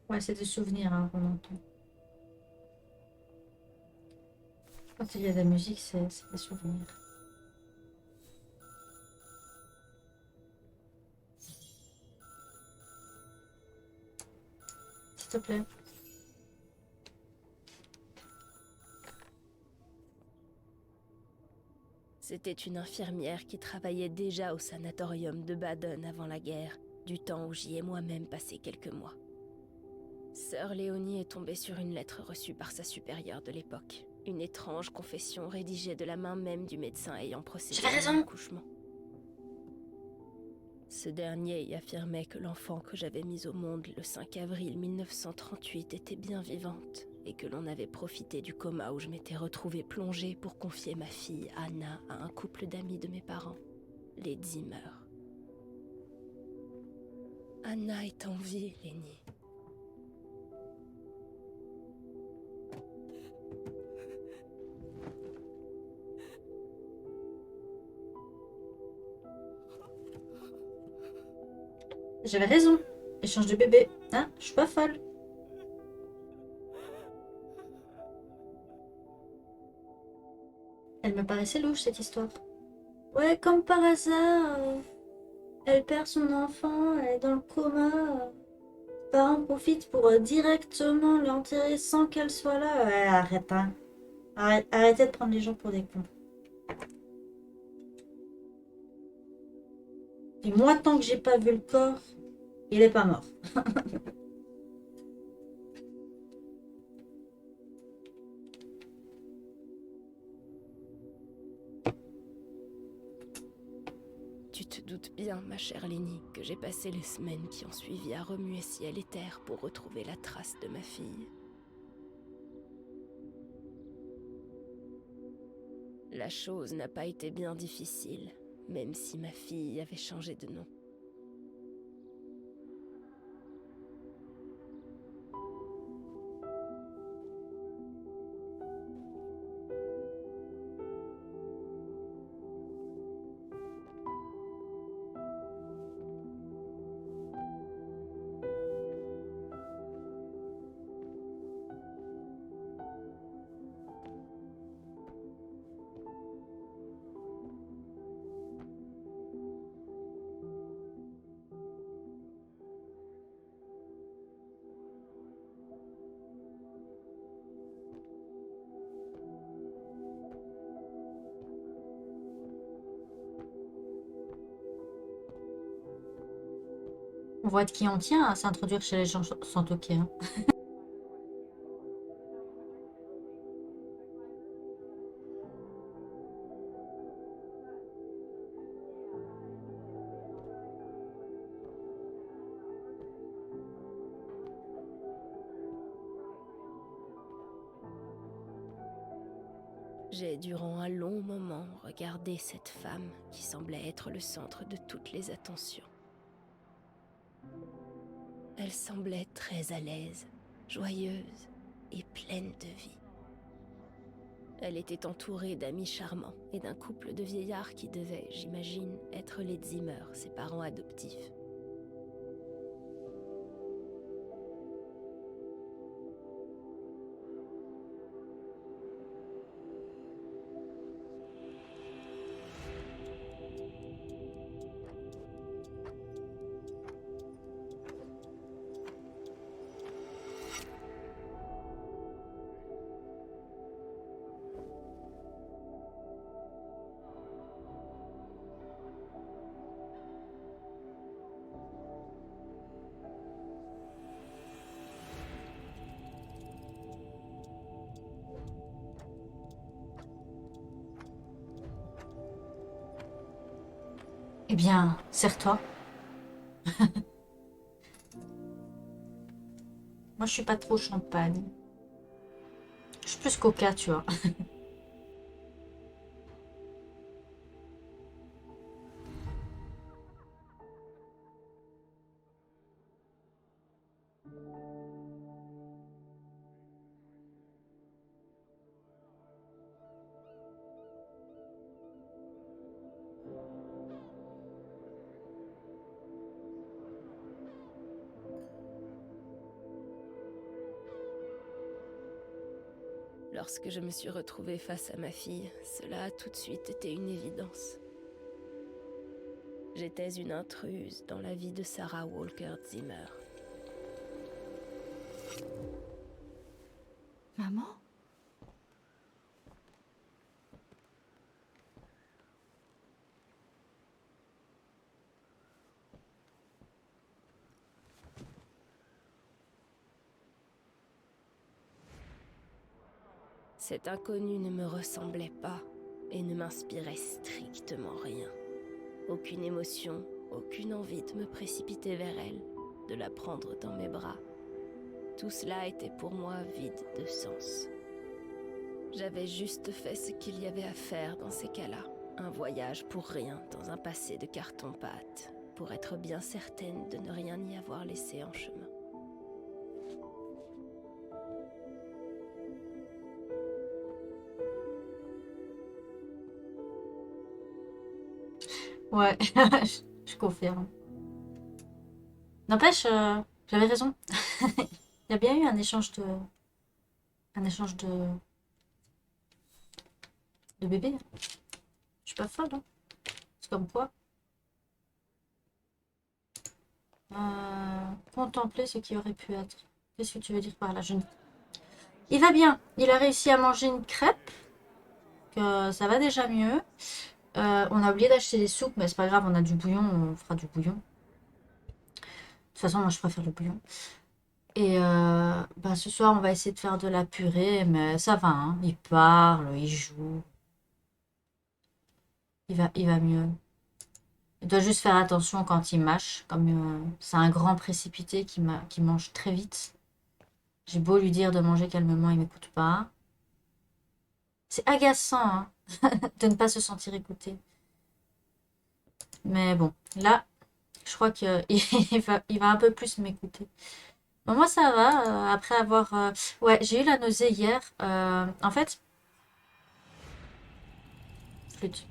Ouais, c'est des souvenirs hein, qu'on entend. Quand il y a de la musique, c'est des souvenirs. S'il te plaît. C'était une infirmière qui travaillait déjà au sanatorium de Baden avant la guerre, du temps où j'y ai moi-même passé quelques mois. Sœur Léonie est tombée sur une lettre reçue par sa supérieure de l'époque. Une étrange confession rédigée de la main même du médecin ayant procédé à l'accouchement. Ce dernier y affirmait que l'enfant que j'avais mise au monde le 5 avril 1938 était bien vivante et que l'on avait profité du coma où je m'étais retrouvée plongée pour confier ma fille Anna à un couple d'amis de mes parents, les Zimmer. Anna est en vie, Lenny. J'avais raison. Échange de bébé. Hein? Je suis pas folle. Elle me paraissait louche, cette histoire. Ouais, comme par hasard, elle perd son enfant, elle est dans le coma. Les parents profitent pour directement l'enterrer sans qu'elle soit là. Ouais, arrête, hein. Arrêtez de prendre les gens pour des cons. Et moi, tant que j'ai pas vu le corps, il est pas mort. Tu te doutes bien, ma chère Lenny, que j'ai passé les semaines qui ont suivi à remuer ciel et terre pour retrouver la trace de ma fille. La chose n'a pas été bien difficile, même si ma fille avait changé de nom. On voit de qui on tient à s'introduire chez les gens sans toquer. Hein. J'ai durant un long moment regardé cette femme qui semblait être le centre de toutes les attentions. Elle semblait très à l'aise, joyeuse et pleine de vie. Elle était entourée d'amis charmants et d'un couple de vieillards qui devaient, j'imagine, être les Zimmer, ses parents adoptifs. Eh bien, serre-toi. Moi, je suis pas trop champagne. Je suis plus coca, tu vois. Lorsque je me suis retrouvée face à ma fille, cela a tout de suite été une évidence. J'étais une intruse dans la vie de Sarah Walker Zimmer. Maman? Cet inconnu ne me ressemblait pas et ne m'inspirait strictement rien. Aucune émotion, aucune envie de me précipiter vers elle, de la prendre dans mes bras. Tout cela était pour moi vide de sens. J'avais juste fait ce qu'il y avait à faire dans ces cas-là. Un voyage pour rien dans un passé de carton-pâte, pour être bien certaine de ne rien y avoir laissé en chemin. Ouais, je confirme. N'empêche, j'avais raison. Il y a bien eu un échange de... Un échange de bébés. Je suis pas folle, hein. C'est comme quoi. Contempler ce qui aurait pu être. Qu'est-ce que tu veux dire par là? Il va bien. Il a réussi à manger une crêpe. Que ça va déjà mieux. On a oublié d'acheter des soupes, mais c'est pas grave, on a du bouillon, on fera du bouillon. De toute façon, moi je préfère le bouillon. Et bah, ce soir, on va essayer de faire de la purée, mais ça va, hein. Il parle, il joue. Il va mieux. Il doit juste faire attention quand il mâche, comme c'est un grand précipité qui mange très vite. J'ai beau lui dire de manger calmement, il m'écoute pas. C'est agaçant, hein, de ne pas se sentir écouté. Mais bon, là, je crois qu'il il va un peu plus m'écouter. Bon, moi, ça va. Après avoir... Ouais, j'ai eu la nausée hier. En fait... Flûte.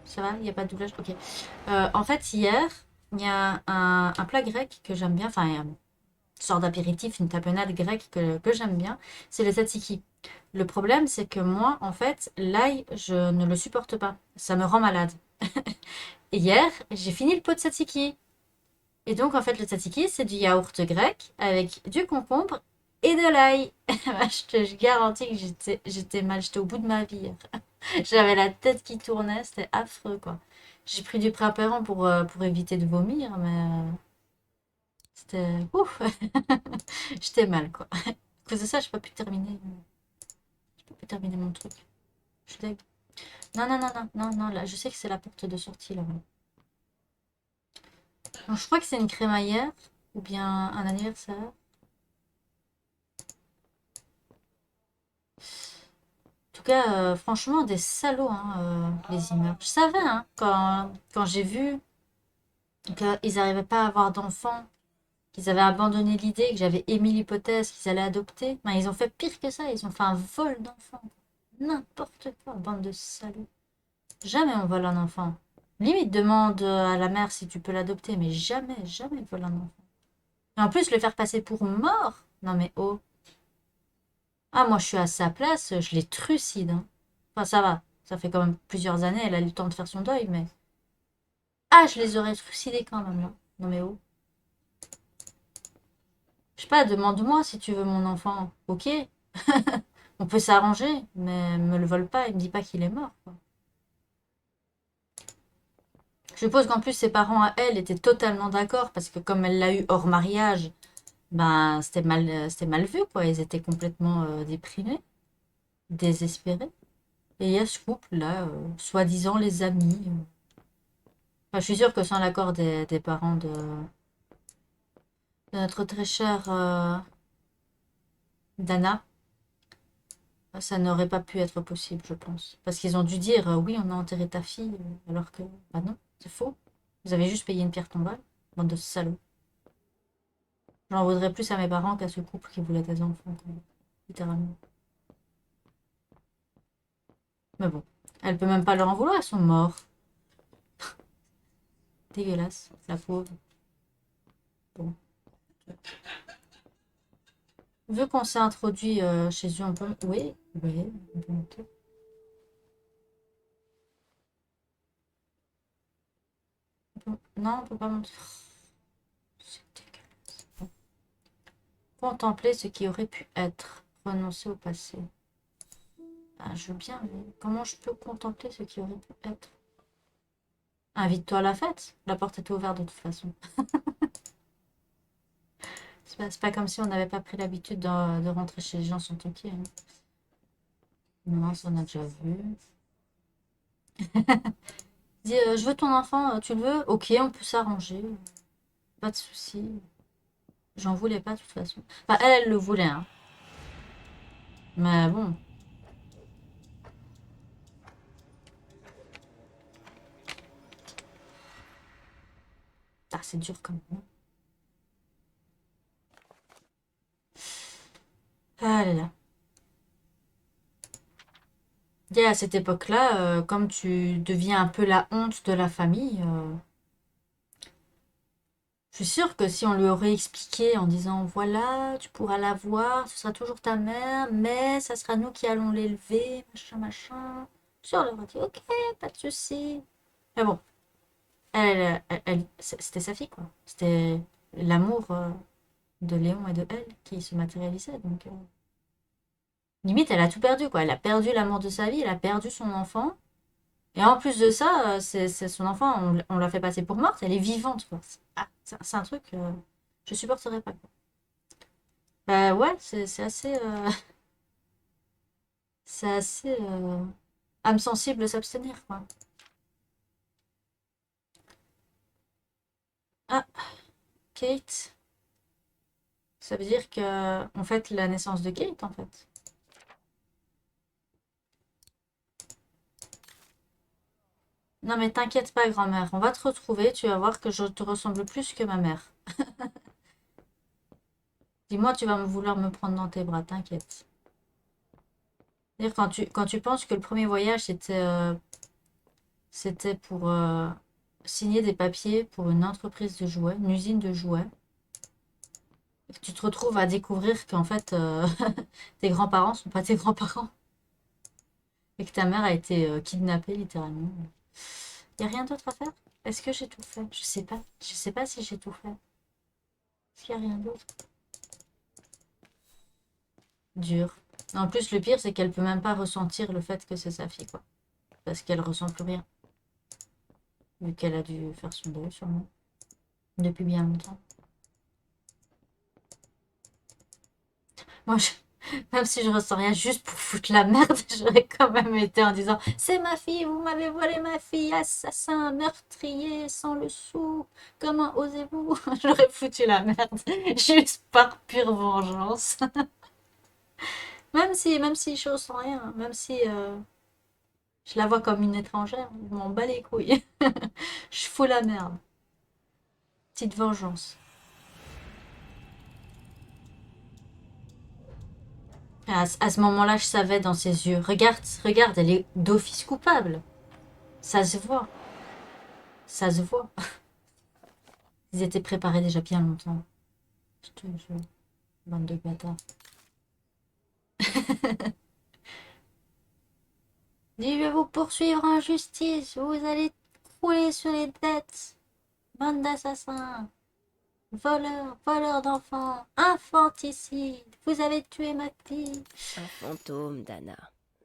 Ça va? Il n'y a pas de doublage? Ok. En fait, hier, il y a un plat grec que j'aime bien. Enfin, une sorte d'apéritif, une tapenade grecque que j'aime bien. C'est le tzatziki. Le problème, c'est que moi, en fait, l'ail, je ne le supporte pas. Ça me rend malade. Et hier, j'ai fini le pot de tzatziki. Et donc, en fait, le tzatziki, c'est du yaourt grec avec du concombre et de l'ail. Je garantis que j'étais mal, j'étais au bout de ma vie hier. J'avais la tête qui tournait, c'était affreux, quoi. J'ai pris du préapérant pour éviter de vomir, mais c'était... Ouf. J'étais mal, quoi. À cause de ça, j'ai pas pu terminer. J'ai pas pu terminer mon truc. Je suis deg. Non, non, non, non, non, non, là, je sais que c'est la porte de sortie, là. Non, je crois que c'est une crémaillère, ou bien un anniversaire. En tout cas, franchement, des salauds, hein, les immeubles. Je savais, hein, quand j'ai vu qu'ils n'arrivaient pas à avoir d'enfants, qu'ils avaient abandonné l'idée, que j'avais émis l'hypothèse qu'ils allaient adopter. Ben, ils ont fait pire que ça, ils ont fait un vol d'enfants. N'importe quoi, bande de salauds. Jamais on vole un enfant. Limite, demande à la mère si tu peux l'adopter, mais jamais, jamais vole un enfant. Et en plus, le faire passer pour mort. Non mais oh. Ah, moi, je suis à sa place, je les trucide, hein. Enfin, ça va. Ça fait quand même plusieurs années, elle a eu le temps de faire son deuil, mais... Ah, je les aurais trucidés quand même, là. Non mais oh. Je sais pas, demande-moi si tu veux mon enfant. Ok. On peut s'arranger, mais me le vole pas et me dis pas qu'il est mort, quoi. Je suppose qu'en plus, ses parents à elle étaient totalement d'accord, parce que comme elle l'a eu hors mariage, ben, c'était mal vu, quoi. Ils étaient complètement déprimés. désespérés. Et il y a ce couple-là, soi-disant les amis. Enfin, je suis sûre que sans l'accord des parents de notre très chère Dana, ça n'aurait pas pu être possible, je pense. Parce qu'ils ont dû dire, oui, on a enterré ta fille, alors que, bah non, c'est faux. Vous avez juste payé une pierre tombale, bande de salauds. J'en voudrais plus à mes parents qu'à ce couple qui voulait des enfants, quoi, littéralement. Mais bon, elle peut même pas leur en vouloir, ils sont morts. Dégueulasse, la pauvre. Bon. Vu qu'on s'est introduit chez eux, on peut... Oui, oui, on peut monter. Non, on peut pas monter. C'est dégueulasse. Bon. Contempler ce qui aurait pu être. Renoncer au passé. Ben, je veux bien, mais comment je peux contempler ce qui aurait pu être? Invite-toi à la fête. La porte était ouverte de toute façon. C'est pas comme si on n'avait pas pris l'habitude de rentrer chez les gens sans toquer. Hein. Non, ça on a déjà vu. Dis, je veux ton enfant, tu le veux? Ok, on peut s'arranger. Pas de souci. J'en voulais pas de toute façon. Enfin, elle le voulait. Hein. Mais bon. Ah, c'est dur quand même. Ah là là. Et à cette époque-là, comme tu deviens un peu la honte de la famille, je suis sûre que si on lui aurait expliqué en disant voilà, tu pourras la voir, ce sera toujours ta mère, mais ça sera nous qui allons l'élever, machin, machin. Je suis sûre, elle aurait dit ok, pas de souci. Mais bon, c'était sa fille, quoi. C'était l'amour de Léon et de elle qui se matérialisait. Donc, limite, elle a tout perdu, quoi. Elle a perdu l'amour de sa vie, elle a perdu son enfant. Et en plus de ça, c'est son enfant, on l'a fait passer pour morte, elle est vivante, quoi. C'est un truc, je supporterais pas, quoi. Bah ouais, c'est assez, c'est assez âme sensible de s'abstenir, quoi. Ah, Kate. Ça veut dire que on fête la naissance de Kate, en fait. Non mais t'inquiète pas, grand-mère, on va te retrouver, tu vas voir que je te ressemble plus que ma mère. Dis-moi, tu vas me vouloir me prendre dans tes bras, t'inquiète. C'est-à-dire quand tu penses que le premier voyage c'était pour signer des papiers pour une entreprise de jouets, une usine de jouets, et que tu te retrouves à découvrir qu'en fait tes grands-parents sont pas tes grands-parents et que ta mère a été kidnappée littéralement. Y a rien d'autre à faire? Est-ce que j'ai tout fait? Je sais pas. Je sais pas si j'ai tout fait. Est-ce qu'il y a rien d'autre? Dur. En plus, le pire, c'est qu'elle peut même pas ressentir le fait que c'est sa fille, quoi. Parce qu'elle ressent plus rien. Vu qu'elle a dû faire son deuil, sûrement. Depuis bien longtemps. Moi, même si je ressens rien juste pour foutre la merde, j'aurais quand même été en disant c'est ma fille, vous m'avez volé ma fille, assassin, meurtrier, sans le sou, comment osez-vous? J'aurais foutu la merde, juste par pure vengeance. Même si je ressens rien, même si je la vois comme une étrangère, je m'en bats les couilles. Je fous la merde. Petite vengeance. À ce moment-là, je savais dans ses yeux. Regarde, regarde, elle est d'office coupable. Ça se voit. Ça se voit. Ils étaient préparés déjà bien longtemps. Je te jure. Bande de bâtards. Je vais vous poursuivre en justice. Vous allez crouler sur les dettes. Bande d'assassins. Voleurs, voleurs d'enfants. Infanticide. Vous avez tué ma fille. Un fantôme, Dana.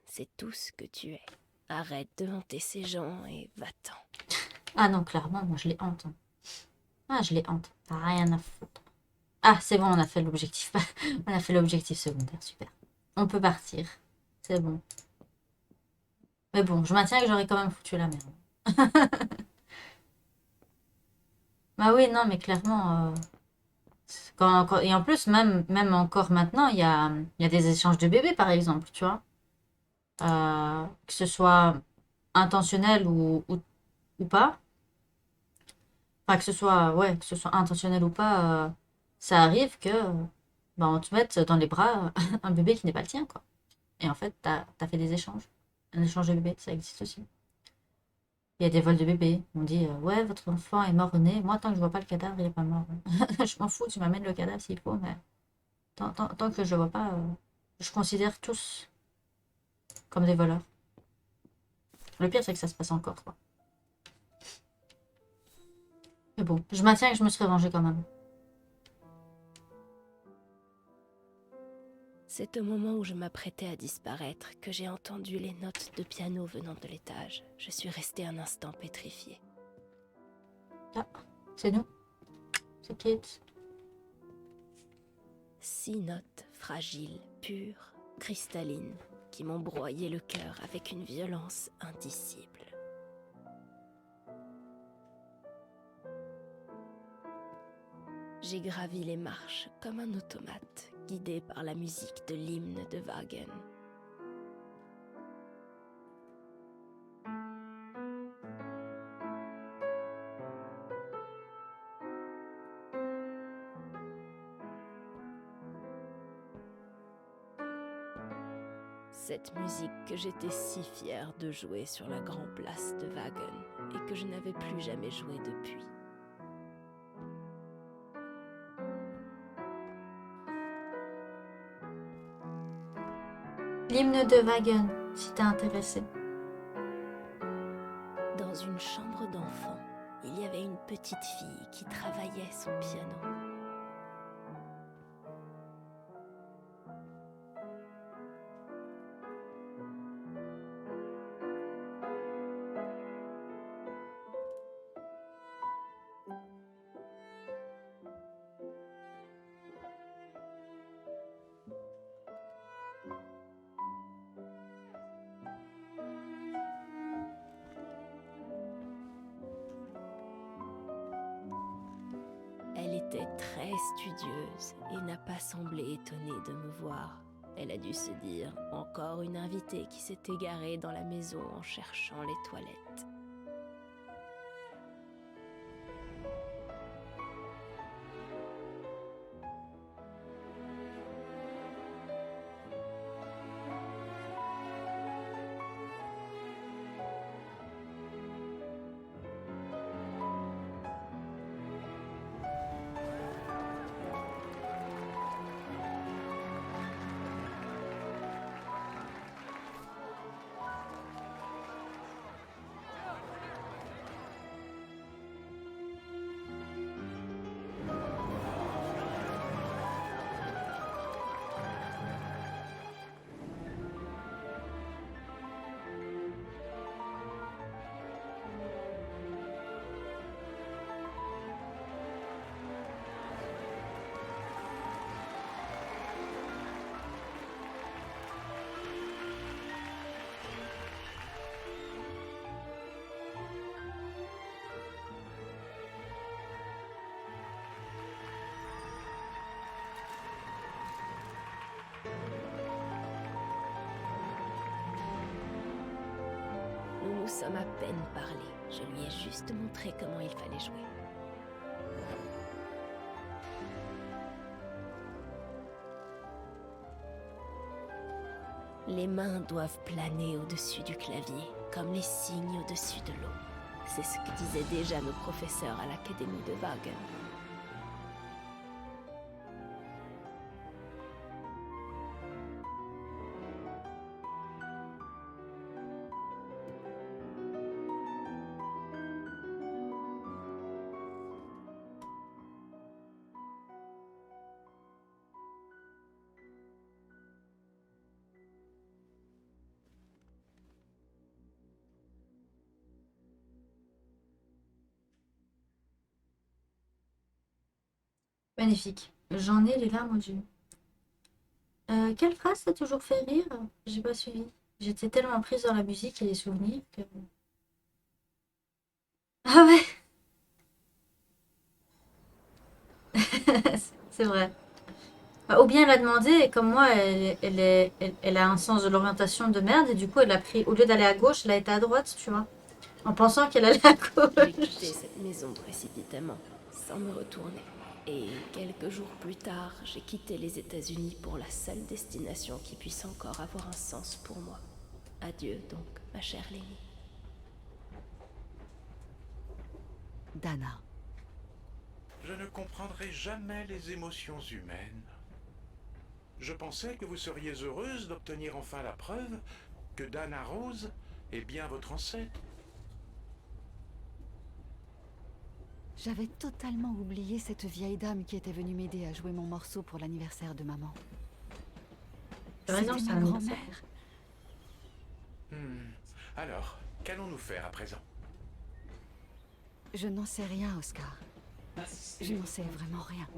C'est tout ce que tu es. Arrête de hanter ces gens et va-t'en. Ah non, clairement, moi je les hante. Hein. Ah, je les hante. Rien à foutre. Ah, c'est bon, on a fait l'objectif. On a fait l'objectif secondaire, super. On peut partir. C'est bon. Mais bon, je maintiens que j'aurais quand même foutu la merde. Bah oui, non, mais clairement... Et en plus, même encore maintenant, il y a des échanges de bébés, par exemple, tu vois. Que ce soit intentionnel ou pas. Enfin, que ce soit intentionnel ou pas, ça arrive que bah, on te mette dans les bras un bébé qui n'est pas le tien, quoi. Et en fait, t'as fait des échanges. Un échange de bébés, ça existe aussi. Il y a des vols de bébés. On dit, ouais, votre enfant est mort-né. Moi, tant que je vois pas le cadavre, il est pas mort. Je m'en fous, tu m'amènes le cadavre s'il faut, mais tant que je le vois pas, je considère tous comme des voleurs. Le pire, c'est que ça se passe encore, quoi. Mais bon, je maintiens que je me serais vengée quand même. C'est au moment où je m'apprêtais à disparaître que j'ai entendu les notes de piano venant de l'étage. Je suis restée un instant pétrifiée. Ah, c'est nous. C'est Kate. 6 notes fragiles, pures, cristallines, qui m'ont broyé le cœur avec une violence indicible. J'ai gravi les marches comme un automate, guidé par la musique de l'hymne de Wagen. Cette musique que j'étais si fière de jouer sur la grande place de Wagen et que je n'avais plus jamais joué depuis. L'hymne de Wagen, si t'es intéressé. Dans une chambre d'enfant, il y avait une petite fille qui travaillait son piano. Elle était très studieuse et n'a pas semblé étonnée de me voir. Elle a dû se dire, encore une invitée qui s'est égarée dans la maison en cherchant les toilettes. Nous nous sommes à peine parlé. Je lui ai juste montré comment il fallait jouer. Les mains doivent planer au-dessus du clavier, comme les cygnes au-dessus de l'eau. C'est ce que disaient déjà nos professeurs à l'Académie de Wagen. Magnifique. J'en ai les larmes aux yeux. Quelle phrase t'a toujours fait rire? J'ai pas suivi. J'étais tellement prise dans la musique et les souvenirs que... Ah ouais, c'est vrai. Ou bien elle a demandé, et comme moi, elle a un sens de l'orientation de merde, et du coup, elle a pris, au lieu d'aller à gauche, elle a été à droite, tu vois, en pensant qu'elle allait à J'ai gauche. quitté cette maison précipitamment, sans me retourner. Et quelques jours plus tard, j'ai quitté les États-Unis pour la seule destination qui puisse encore avoir un sens pour moi. Adieu donc, ma chère Lenny. Dana. Je ne comprendrai jamais les émotions humaines. Je pensais que vous seriez heureuse d'obtenir enfin la preuve que Dana Rose est bien votre ancêtre. J'avais totalement oublié cette vieille dame qui était venue m'aider à jouer mon morceau pour l'anniversaire de maman. Par exemple, C'était c'est ma un grand-mère. Alors, qu'allons-nous faire à présent? Je n'en sais rien, Oscar. Je n'en sais vraiment rien.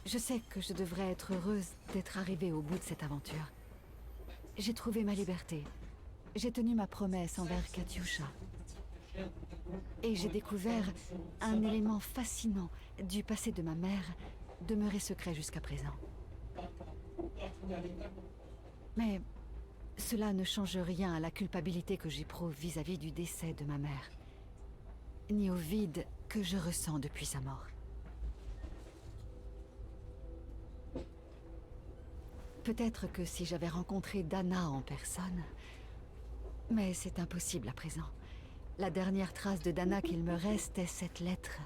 Je sais que je devrais être heureuse d'être arrivée au bout de cette aventure. J'ai trouvé ma liberté. J'ai tenu ma promesse envers Katyusha. Et j'ai découvert un élément fascinant du passé de ma mère, demeuré secret jusqu'à présent. Mais cela ne change rien à la culpabilité que j'éprouve vis-à-vis du décès de ma mère, ni au vide que je ressens depuis sa mort. Peut-être que si j'avais rencontré Dana en personne... Mais c'est impossible à présent. La dernière trace de Dana qu'il me reste est cette lettre.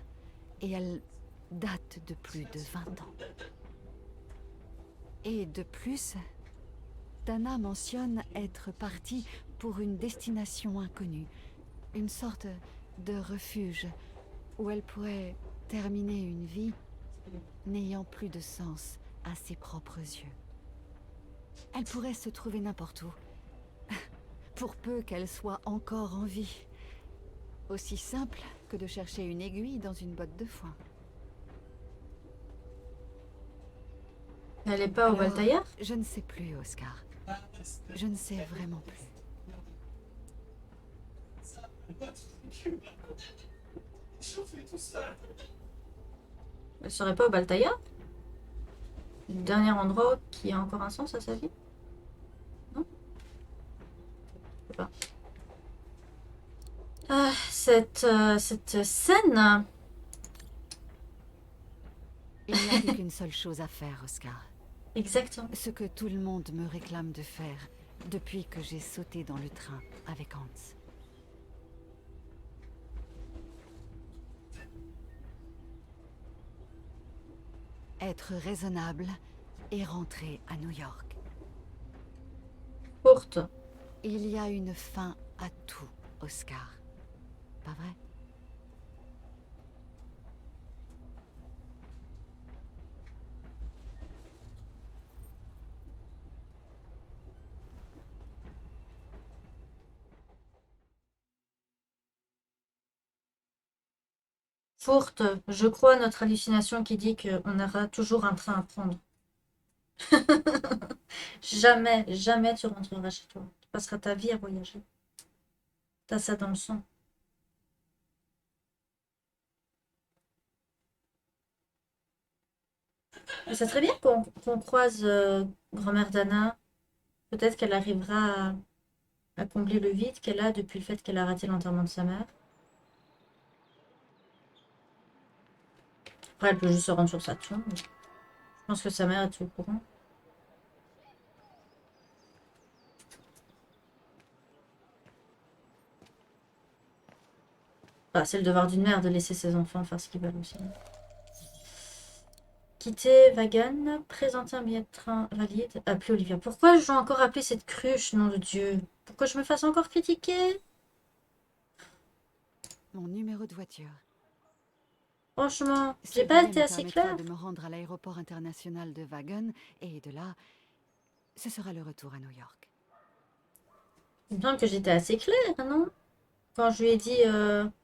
Et elle date de plus de 20 ans. Et de plus, Dana mentionne être partie pour une destination inconnue. Une sorte de refuge où elle pourrait terminer une vie n'ayant plus de sens à ses propres yeux. Elle pourrait se trouver n'importe où. Pour peu qu'elle soit encore en vie. Aussi simple que de chercher une aiguille dans une botte de foin. Elle est pas au Alors, Valtaillard? je ne sais plus, Oscar. Je ne sais vraiment plus. Elle serait pas au Valtaillard? Le dernier endroit qui a encore un sens à sa vie? Non? Je sais pas. Ah, cette scène... Il n'y a plus qu'une seule chose à faire, Oscar. Exactement. Ce que tout le monde me réclame de faire depuis que j'ai sauté dans le train avec Hans. Être raisonnable et rentrer à New York. Courte. Il y a une fin à tout, Oscar. Pas vrai? Fourte, je crois à notre hallucination qui dit qu'on aura toujours un train à prendre. Jamais, jamais tu rentreras chez toi. Tu passeras ta vie à voyager. T'as ça dans le sang. Mais ça serait bien qu'on croise grand-mère Dana. Peut-être qu'elle arrivera à combler le vide qu'elle a depuis le fait qu'elle a raté l'enterrement de sa mère. Après, elle peut juste se rendre sur sa tombe. Je pense que sa mère est au courant. Bah, c'est le devoir d'une mère de laisser ses enfants faire ce qu'ils veulent aussi. Quitter Wagon, présenter un billet de train valide, appeler Olivia. Pourquoi je dois encore appeler cette cruche, nom de Dieu? Pourquoi je me fasse encore critiquer? Mon numéro de voiture. Franchement, Ce j'ai pas billet été me assez permettra claire. de me rendre à l'aéroport international de Wagon et de là, ce sera le retour à New York. Il me semble que j'étais assez claire, non? Quand je lui ai dit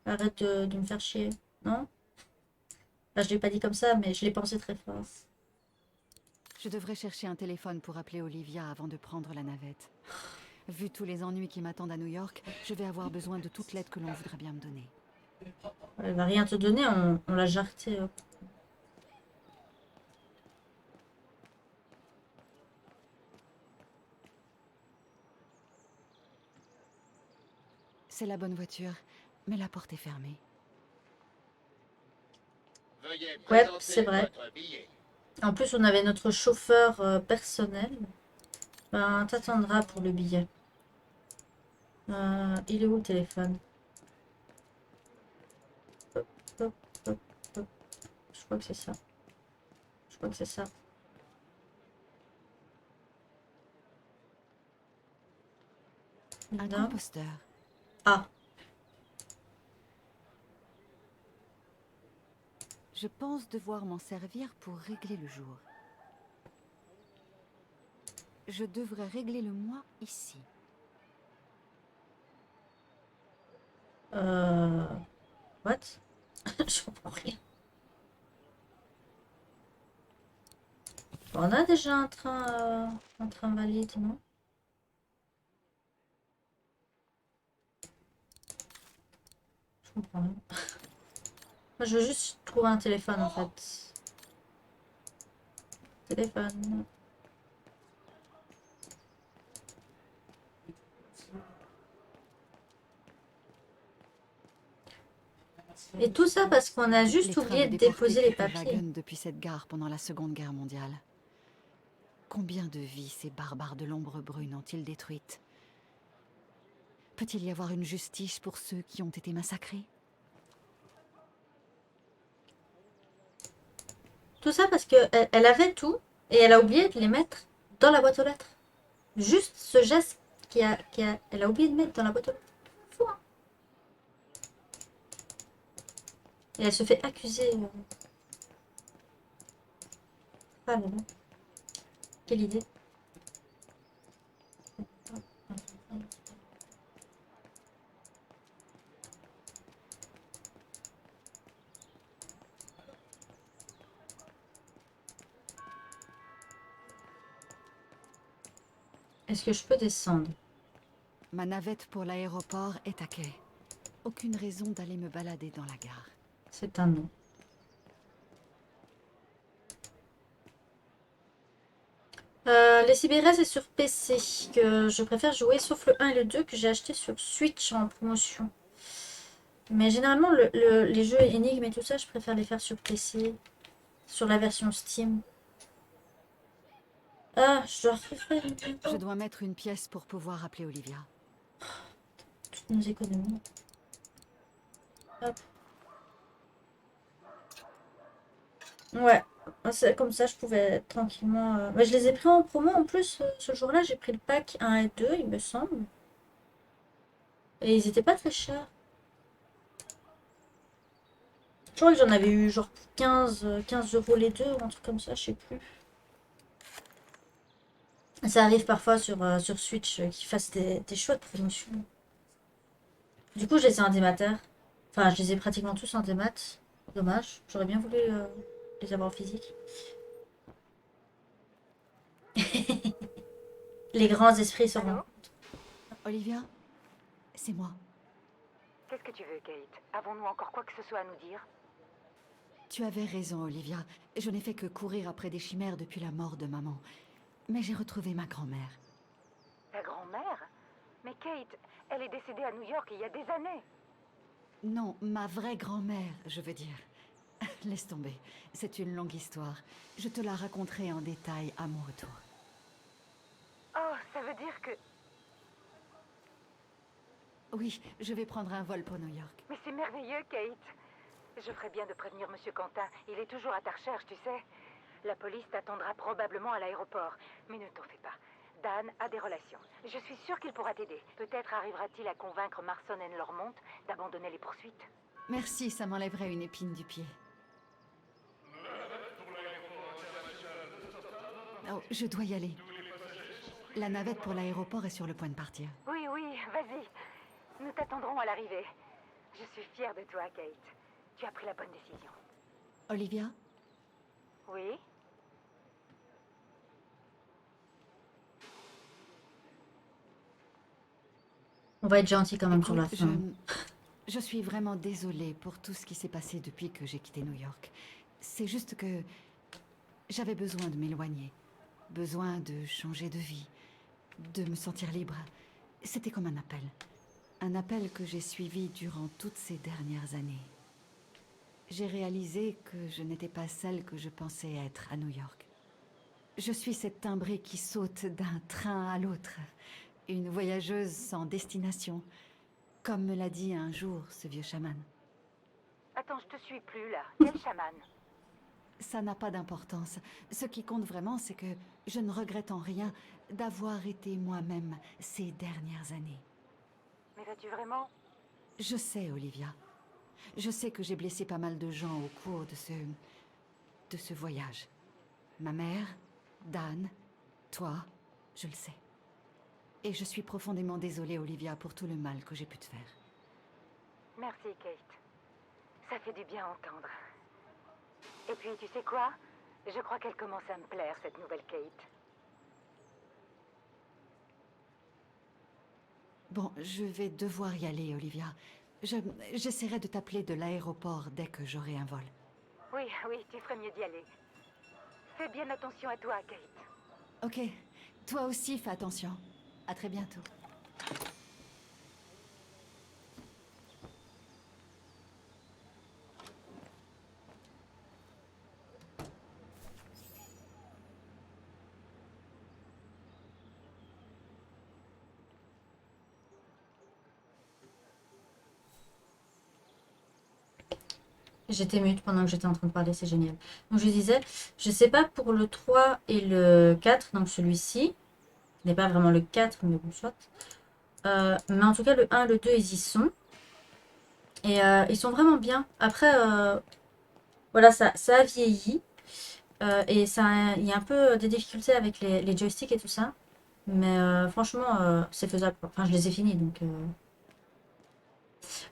arrête de me faire chier, non? Enfin, je l'ai pas dit comme ça, mais je l'ai pensé très fort. Je devrais chercher un téléphone pour appeler Olivia avant de prendre la navette. Vu tous les ennuis qui m'attendent à New York, je vais avoir besoin de toute l'aide que l'on voudra bien me donner. Elle va rien te donner, on l'a jarté. C'est la bonne voiture, mais la porte est fermée. Ouais, c'est vrai. En plus, on avait notre chauffeur personnel. Ben, t'attendras pour le billet. Il est où le téléphone? Hop, hop, hop, hop. Je crois que c'est ça. Je crois que c'est ça. Un Non. composteur. Ah, Je pense devoir m'en servir pour régler le jour. Je devrais régler le mois ici. what? Je comprends rien. On a déjà un train valide, non? Je comprends rien. Moi, je veux juste trouver un téléphone, en fait. Téléphone. Et tout ça parce qu'on a juste Les oublié trains de déportés déposer les quittent papiers. Wagen depuis cette gare pendant la Seconde Guerre mondiale. Combien de vies ces barbares de l'ombre brune ont-ils détruites? Peut-il y avoir une justice pour ceux qui ont été massacrés? Tout ça parce que elle avait tout et elle a oublié de les mettre dans la boîte aux lettres. Juste ce geste elle a oublié de mettre dans la boîte aux lettres. Fou, hein. Et elle se fait accuser. Ah là là. Quelle idée. Est-ce que je peux descendre? Ma navette pour l'aéroport est à quai. Aucune raison d'aller me balader dans la gare. C'est un non. Les Sibéria, c'est sur PC que je préfère jouer, sauf le 1 et le 2 que j'ai acheté sur Switch en promotion. Mais généralement, les jeux énigmes et tout ça, je préfère les faire sur PC, sur la version Steam. Ah, je dois refaire Je dois mettre une pièce pour pouvoir appeler Olivia. toutes nos économies. Hop. Ouais, c'est comme ça, je pouvais tranquillement... Mais je les ai pris en promo en plus. Ce jour-là, j'ai pris le pack 1 et 2, il me semble. Et ils étaient pas très chers. Je crois que j'en avais eu genre pour 15 euros les deux ou un truc comme ça, je sais plus. Ça arrive parfois sur Switch qu'ils fassent des chouettes promotions. Du coup, je les ai en démater. Enfin, je les ai pratiquement tous en démat. Dommage, j'aurais bien voulu les avoir en physique. Les grands esprits se rencontrent. Olivia, c'est moi. Qu'est-ce que tu veux, Kate? Avons-nous encore quoi que ce soit à nous dire? Tu avais raison, Olivia. Je n'ai fait que courir après des chimères depuis la mort de maman. Mais j'ai retrouvé ma grand-mère. Ta grand-mère? Mais Kate, elle est décédée à New York il y a des années. Non, ma vraie grand-mère, je veux dire. Laisse tomber. C'est une longue histoire. Je te la raconterai en détail à mon retour. Oh, ça veut dire que... Oui, je vais prendre un vol pour New York. Mais c'est merveilleux, Kate. Je ferais bien de prévenir Monsieur Quentin. Il est toujours à ta recherche, tu sais. La police t'attendra probablement à l'aéroport. Mais ne t'en fais pas. Dan a des relations. Je suis sûre qu'il pourra t'aider. Peut-être arrivera-t-il à convaincre Marson et Lormont d'abandonner les poursuites. Merci, ça m'enlèverait une épine du pied. Oh, je dois y aller. La navette pour l'aéroport est sur le point de partir. Oui, oui, vas-y. Nous t'attendrons à l'arrivée. Je suis fière de toi, Kate. Tu as pris la bonne décision. Olivia, Oui? On va être gentil quand même sur la Écoute, fin. je suis vraiment désolée pour tout ce qui s'est passé depuis que j'ai quitté New York. C'est juste que j'avais besoin de m'éloigner. Besoin de changer de vie. De me sentir libre. C'était comme un appel. Un appel que j'ai suivi durant toutes ces dernières années. J'ai réalisé que je n'étais pas celle que je pensais être à New York. Je suis cette timbrée qui saute d'un train à l'autre. Une voyageuse sans destination. Comme me l'a dit un jour ce vieux chaman. Attends, je te suis plus là. Quel chaman? Ça n'a pas d'importance. Ce qui compte vraiment, c'est que je ne regrette en rien d'avoir été moi-même ces dernières années. Mais vas-tu vraiment? Je sais, Olivia. Je sais que j'ai blessé pas mal de gens au cours de ce voyage. Ma mère, Dan, toi, je le sais. Et je suis profondément désolée, Olivia, pour tout le mal que j'ai pu te faire. Merci, Kate. Ça fait du bien à entendre. Et puis, tu sais quoi? Je crois qu'elle commence à me plaire, cette nouvelle Kate. Bon, je vais devoir y aller, Olivia. J'essaierai de t'appeler de l'aéroport dès que j'aurai un vol. Oui, oui, tu ferais mieux d'y aller. Fais bien attention à toi, Kate. Ok. Toi aussi, fais attention. À très bientôt. J'étais mute pendant que j'étais en train de parler, c'est génial. Donc je disais, je sais pas pour le 3 et le 4, donc celui-ci. Ce n'est pas vraiment le 4, mais bon, soit. Mais en tout cas, le 1 et le 2, ils y sont. Et ils sont vraiment bien. Après, voilà, ça a vieilli. Et ça, il y a un peu des difficultés avec les joysticks et tout ça. Mais franchement, c'est faisable, quoi. Enfin, je les ai finis, donc...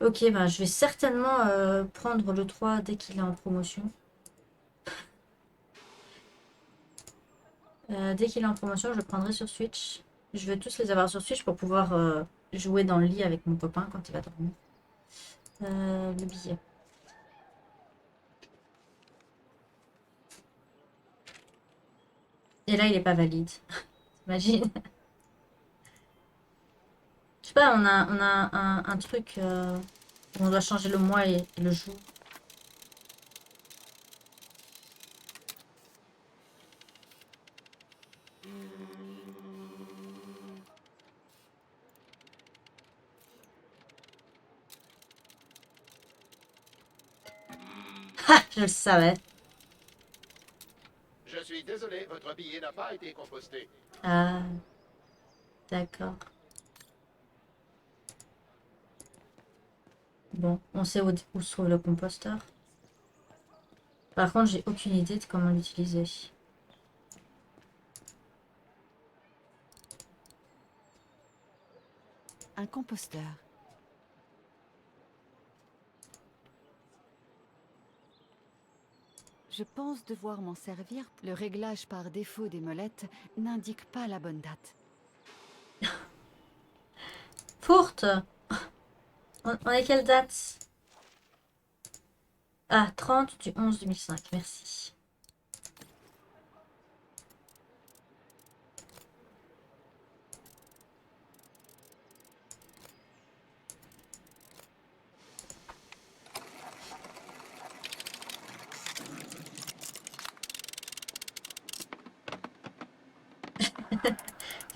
Ok, bah, je vais certainement prendre le 3 dès qu'il est en promotion. Dès qu'il est en promotion, je le prendrai sur Switch. Je veux tous les avoir sur Switch pour pouvoir jouer dans le lit avec mon copain quand il va dormir. Le billet. Et là, il est pas valide. T'imagines? Je sais pas, on a un truc où on doit changer le mois et le jour. Ah, je le savais. Je suis désolé, votre billet n'a pas été composté. Ah, d'accord. Bon, on sait où se trouve le composteur. Par contre, j'ai aucune idée de comment l'utiliser. Un composteur. Je pense devoir m'en servir. Le réglage par défaut des molettes n'indique pas la bonne date. Fourte! On est quelle date? Ah, 30 du 11 2005, merci.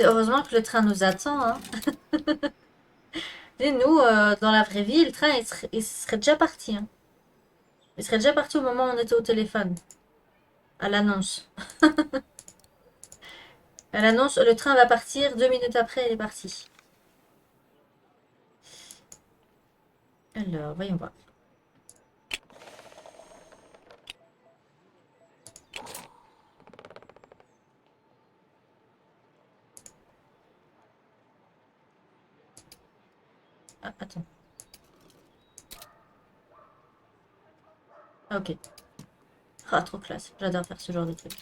Heureusement que le train nous attend, hein. Et nous, dans la vraie vie, le train, il serait déjà parti, hein. Il serait déjà parti au moment où on était au téléphone. À l'annonce. À l'annonce, le train va partir, 2 minutes après, il est parti. Alors, voyons voir. Ah, attends. Ah, ok. Ah, trop classe. J'adore faire ce genre de truc.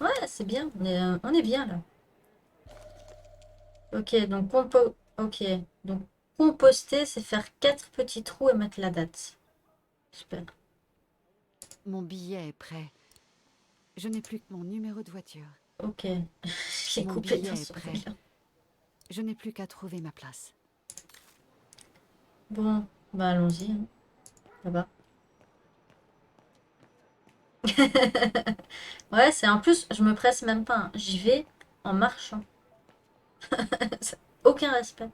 Ouais, c'est bien. On est bien là. Ok, donc Ok, donc composter, c'est faire 4 petits trous et mettre la date. Super. Mon billet est prêt. Je n'ai plus que mon numéro de voiture. Ok. J'ai Mon coupé billet dans est son prêt. délire. Je n'ai plus qu'à trouver ma place. Bon, bah allons-y. Hein. Là-bas. Ouais, c'est en plus, je me presse même pas. Hein. J'y vais en marchant. Aucun respect.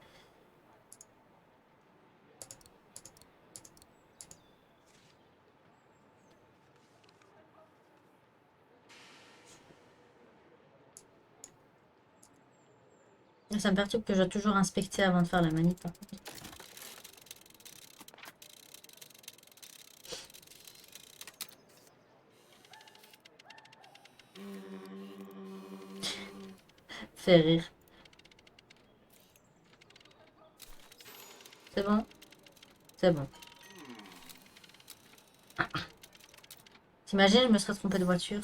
Ça me perturbe que je dois toujours inspecter avant de faire la manip. Par contre. Fait rire. C'est bon? C'est bon. T'imagines, je me serais trompée de voiture.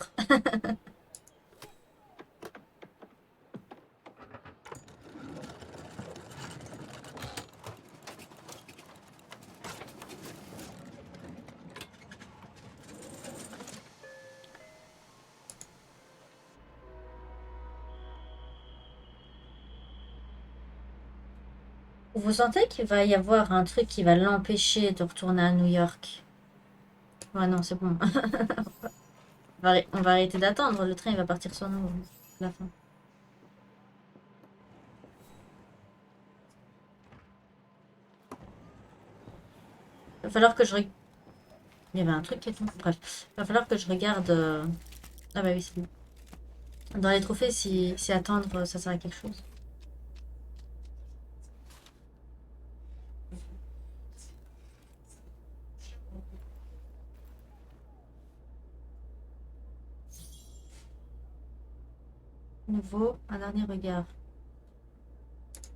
Vous sentez qu'il va y avoir un truc qui va l'empêcher de retourner à New York? Ouais, non, c'est bon. On va arrêter d'attendre. Le train, il va partir sur nous. À la fin. Il va falloir que je... Il y avait un truc qui est... Bref. Il va falloir que je regarde... Ah bah oui, c'est bon. Dans les trophées, si attendre, ça sert à quelque chose. Nouveau, un dernier regard.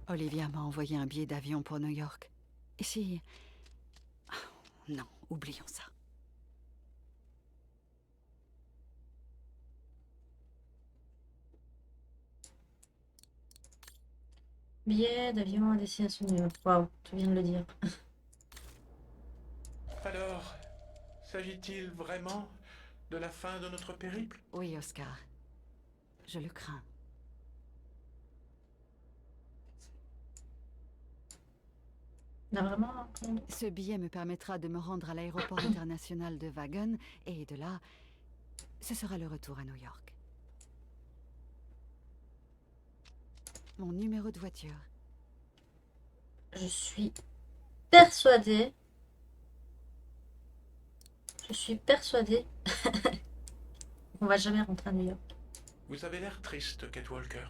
Olivia m'a envoyé un billet d'avion pour New York. Et si... Non, oublions ça. Billet d'avion à destination New York. Waouh, tu viens de le dire. Alors, s'agit-il vraiment de la fin de notre périple? Oui, Oscar. Je le crains. On a vraiment... Ce billet me permettra de me rendre à l'aéroport international de Wagon, et de là, ce sera le retour à New York. Mon numéro de voiture. Je suis persuadée... Je suis persuadée... On va jamais rentrer à New York. Vous avez l'air triste, Kate Walker.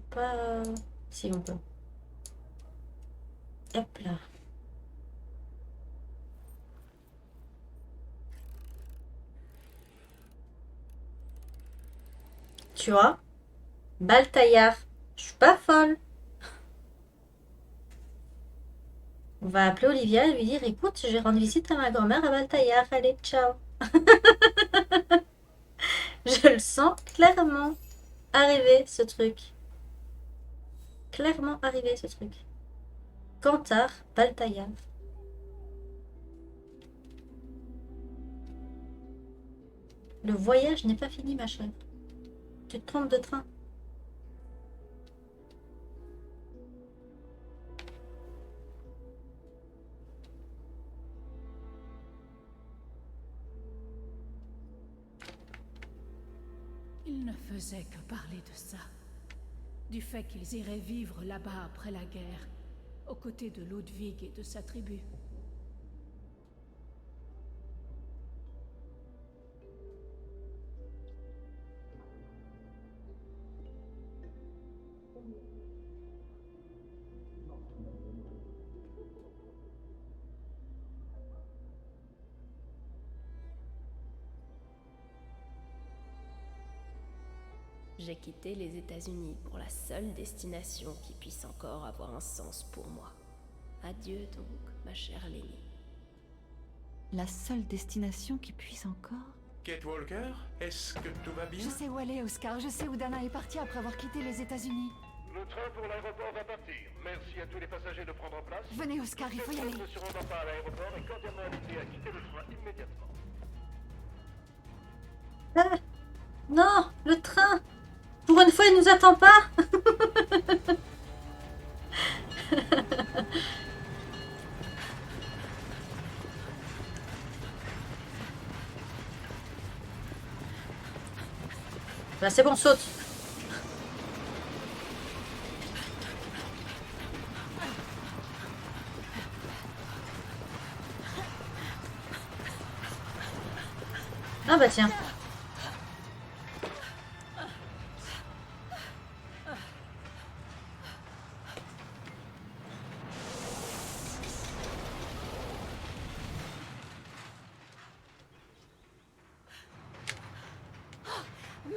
Pas... Si on peut. Hop là. Tu vois? Baltaillard. Je suis pas folle. On va appeler Olivia et lui dire, écoute, je vais rendre visite à ma grand-mère à Baltaillard. Allez, ciao. Je le sens clairement arriver, ce truc. Clairement arriver, ce truc. Cantar, Baltaillard. Le voyage n'est pas fini, ma chère. Tu te trompes de train. Ils ne faisaient que parler de ça. Du fait qu'ils iraient vivre là-bas après la guerre, aux côtés de Ludwig et de sa tribu. J'ai quitté les États-Unis pour la seule destination qui puisse encore avoir un sens pour moi. Adieu donc, ma chère Lenny. La seule destination qui puisse encore... Kate Walker, est-ce que tout va bien? Je sais où elle est, Oscar. Je sais où Dana est partie après avoir quitté les États-Unis. Le train pour l'aéroport va partir. Merci à tous les passagers de prendre place. Venez, Oscar, il faut y aller. Ne se rendant pas à l'aéroport est cordialement invité à quitter le train immédiatement. Ah, non, le train. Pour une fois, il nous attend pas. Là, c'est bon, saute. Ah bah tiens.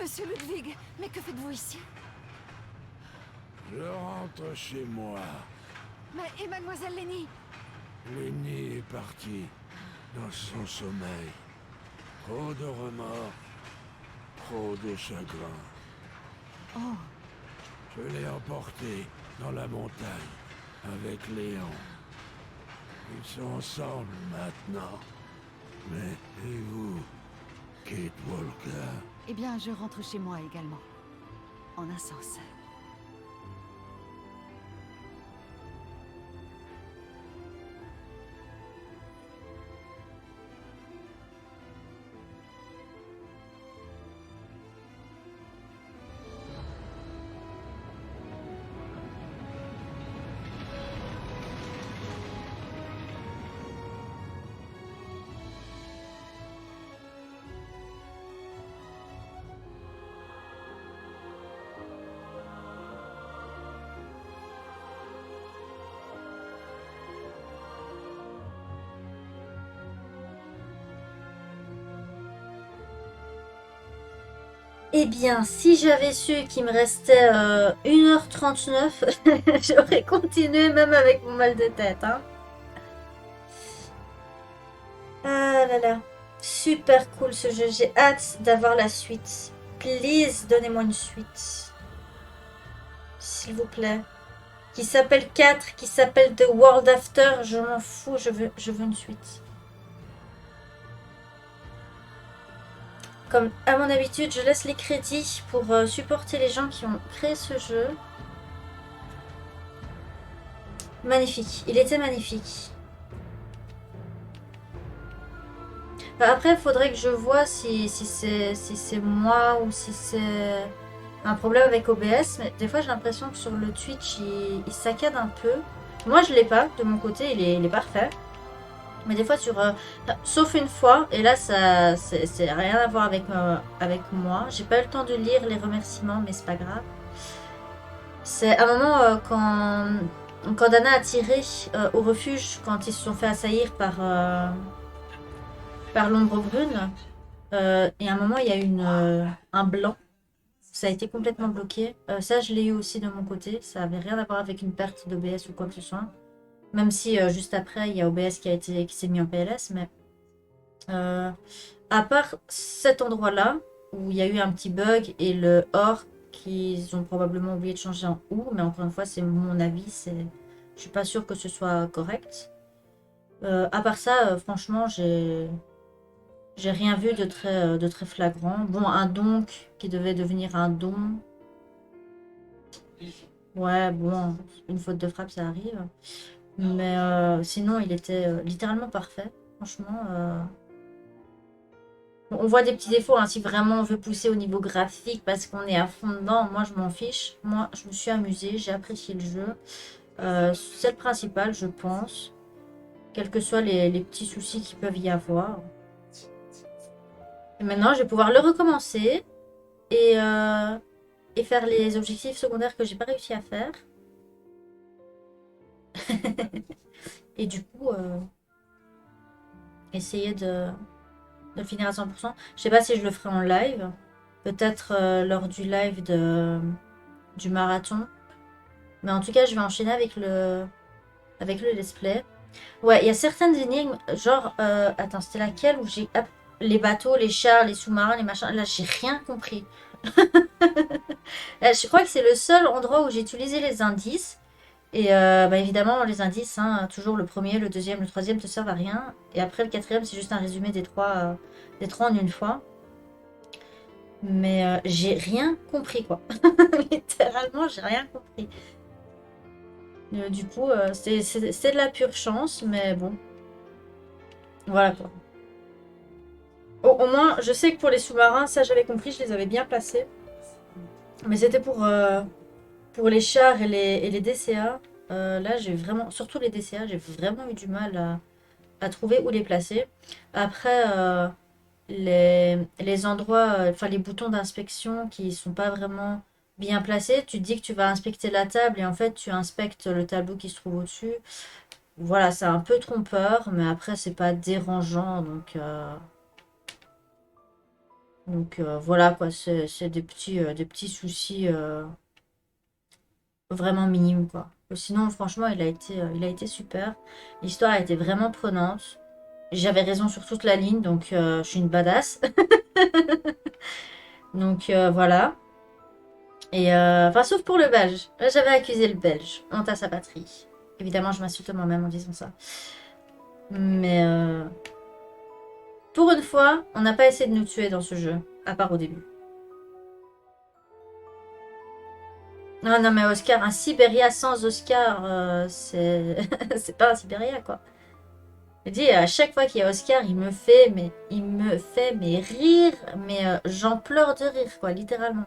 Monsieur Ludwig, mais que faites-vous ici? Je rentre chez moi. Mais et mademoiselle Lenny? Lenny est partie dans son sommeil. Trop de remords, trop de chagrin. Oh, Je l'ai emportée dans la montagne avec Léon. Ils sont ensemble maintenant. Mais et vous, Kate Walker? eh bien, je rentre chez moi également. En un sens. Eh bien, si j'avais su qu'il me restait 1h39, j'aurais continué même avec mon mal de tête. Hein. Ah là là. Super cool ce jeu. J'ai hâte d'avoir la suite. Please, donnez-moi une suite. S'il vous plaît. Qui s'appelle 4, qui s'appelle The World After. Je m'en fous, je veux une suite. Comme à mon habitude, je laisse les crédits pour supporter les gens qui ont créé ce jeu. Magnifique, il était magnifique. Après, il faudrait que je vois si c'est moi ou si c'est un problème avec OBS. Mais des fois, j'ai l'impression que sur le Twitch, il saccade un peu. Moi, je l'ai pas. De mon côté, il est parfait. Mais des fois, sauf une fois, et là, ça c'est rien à voir avec moi. J'ai pas eu le temps de lire les remerciements, mais c'est pas grave. C'est un moment quand Dana a tiré au refuge, quand ils se sont fait assaillir par l'ombre brune. Et à un moment, il y a eu un blanc. Ça a été complètement bloqué. Ça, je l'ai eu aussi de mon côté. Ça avait rien à voir avec une perte d'OBS ou quoi que ce soit. Même si juste après, il y a OBS qui s'est mis en PLS. Mais à part cet endroit-là, où il y a eu un petit bug et le OR qu'ils ont probablement oublié de changer en OU. Mais encore une fois, c'est mon avis. Je suis pas sûre que ce soit correct. À part ça, franchement, j'ai rien vu de très flagrant. Bon, un donk qui devait devenir un don. Ouais, bon, une faute de frappe, ça arrive. Mais sinon, il était littéralement parfait. Franchement, on voit des petits défauts. Hein, si vraiment on veut pousser au niveau graphique parce qu'on est à fond dedans, moi, je m'en fiche. Moi, je me suis amusée, j'ai apprécié le jeu. C'est le principal, je pense. Quels que soient les petits soucis qu'il peuvent y avoir. Et maintenant, je vais pouvoir le recommencer et faire les objectifs secondaires que j'ai pas réussi à faire. Et du coup, essayer de le finir à 100%. Je sais pas si je le ferai en live. peut-être lors du live du marathon. Mais en tout cas, je vais enchaîner avec le let's play. Ouais, il y a certaines énigmes, genre, attends, c'était laquelle où j'ai les bateaux, les chars, les sous-marins, les machins. Là, j'ai rien compris. Là, je crois que c'est le seul endroit où j'ai utilisé les indices. Et bah, évidemment, les indices, hein, toujours le premier, le deuxième, le troisième te servent à rien. Et après, le quatrième, c'est juste un résumé des trois en une fois. Mais j'ai rien compris, quoi. Littéralement, j'ai rien compris. Du coup, c'est de la pure chance, mais bon. Voilà, quoi. Au moins, je sais que pour les sous-marins, ça j'avais compris, je les avais bien placés. Mais c'était pour les chars et les DCA. Là, j'ai vraiment, surtout les DCA, j'ai vraiment eu du mal à trouver où les placer. Après, les endroits, enfin les boutons d'inspection qui sont pas vraiment bien placés, tu te dis que tu vas inspecter la table et en fait tu inspectes le tableau qui se trouve au-dessus. Voilà, c'est un peu trompeur, mais après c'est pas dérangeant, donc voilà quoi, c'est des petits soucis vraiment minimes quoi. Sinon franchement il a été super. L'histoire a été vraiment prenante. J'avais raison sur toute la ligne, donc je suis une badass. Donc voilà. Et enfin, sauf pour le belge. Là, j'avais accusé le belge. Honte à sa patrie. Évidemment, je m'insulte moi-même en disant ça. Mais pour une fois, on n'a pas essayé de nous tuer dans ce jeu. À part au début. Non, non, mais Oscar, un Sibéria sans Oscar, c'est c'est pas un Sibéria, quoi. Je dis, à chaque fois qu'il y a Oscar, il me fait mais rire, mais j'en pleure de rire, quoi, littéralement.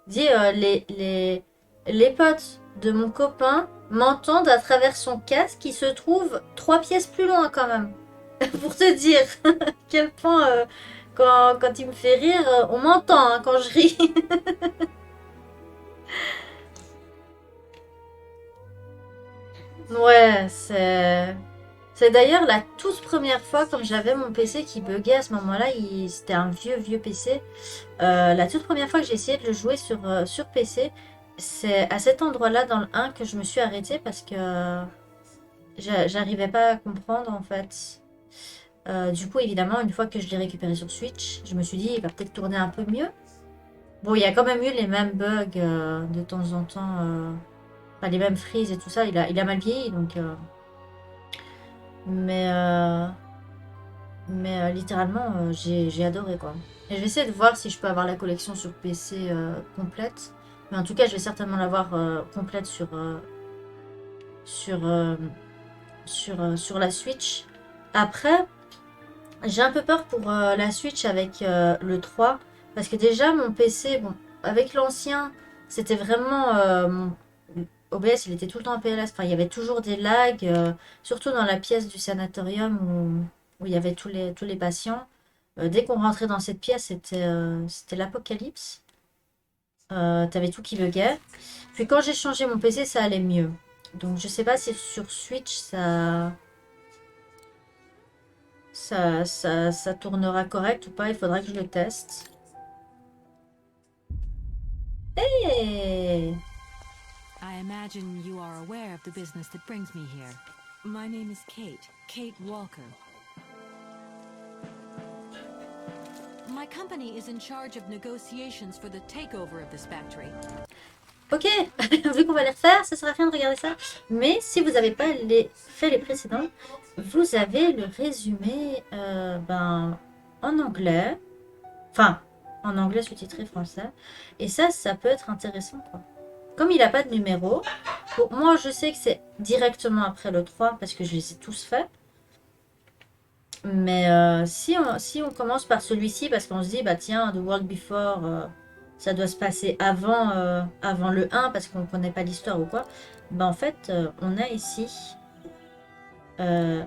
Dis, les potes de mon copain m'entendent à travers son casque qui se trouve 3 pièces plus loin quand même. Pour te dire à quel point quand il me fait rire, on m'entend hein, quand je ris. Ouais, c'est d'ailleurs la toute première fois, comme j'avais mon PC qui buguait à ce moment-là, c'était un vieux PC. La toute première fois que j'ai essayé de le jouer sur PC, c'est à cet endroit-là dans le 1 que je me suis arrêtée parce que j'arrivais pas à comprendre en fait. Du coup, évidemment, une fois que je l'ai récupéré sur Switch, je me suis dit, il va peut-être tourner un peu mieux. Bon, il y a quand même eu les mêmes bugs de temps en temps. Enfin, les mêmes freezes et tout ça. Il a mal vieilli, donc... Mais littéralement, j'ai adoré, quoi. Et je vais essayer de voir si je peux avoir la collection sur PC complète. Mais en tout cas, je vais certainement l'avoir complète sur la Switch. Après, j'ai un peu peur pour la Switch avec le 3. Parce que déjà, mon PC, bon, avec l'ancien, c'était vraiment... mon OBS, il était tout le temps en PLS. Enfin, il y avait toujours des lags, surtout dans la pièce du sanatorium où il y avait tous les patients. Dès qu'on rentrait dans cette pièce, c'était l'apocalypse. T'avais tout qui buguait. Puis quand j'ai changé mon PC, ça allait mieux. Donc je sais pas si sur Switch, ça tournera correct ou pas. Il faudra que je le teste. Hey! I imagine you are aware of the business that brings me here. My name is Kate Walker. My company is in charge of negotiations for the takeover of this factory. Ok, vu qu'on va les refaire, ça sert à rien de regarder ça. Mais si vous n'avez pas fait les précédents, vous avez le résumé en anglais. Enfin, en anglais sous-titré français. Et ça peut être intéressant, quoi. Comme il n'a pas de numéro, pour moi je sais que c'est directement après le 3 parce que je les ai tous faits. Mais si on commence par celui-ci parce qu'on se dit, bah tiens, The World Before, ça doit se passer avant le 1 parce qu'on ne connaît pas l'histoire ou quoi. Bah en fait, on a ici le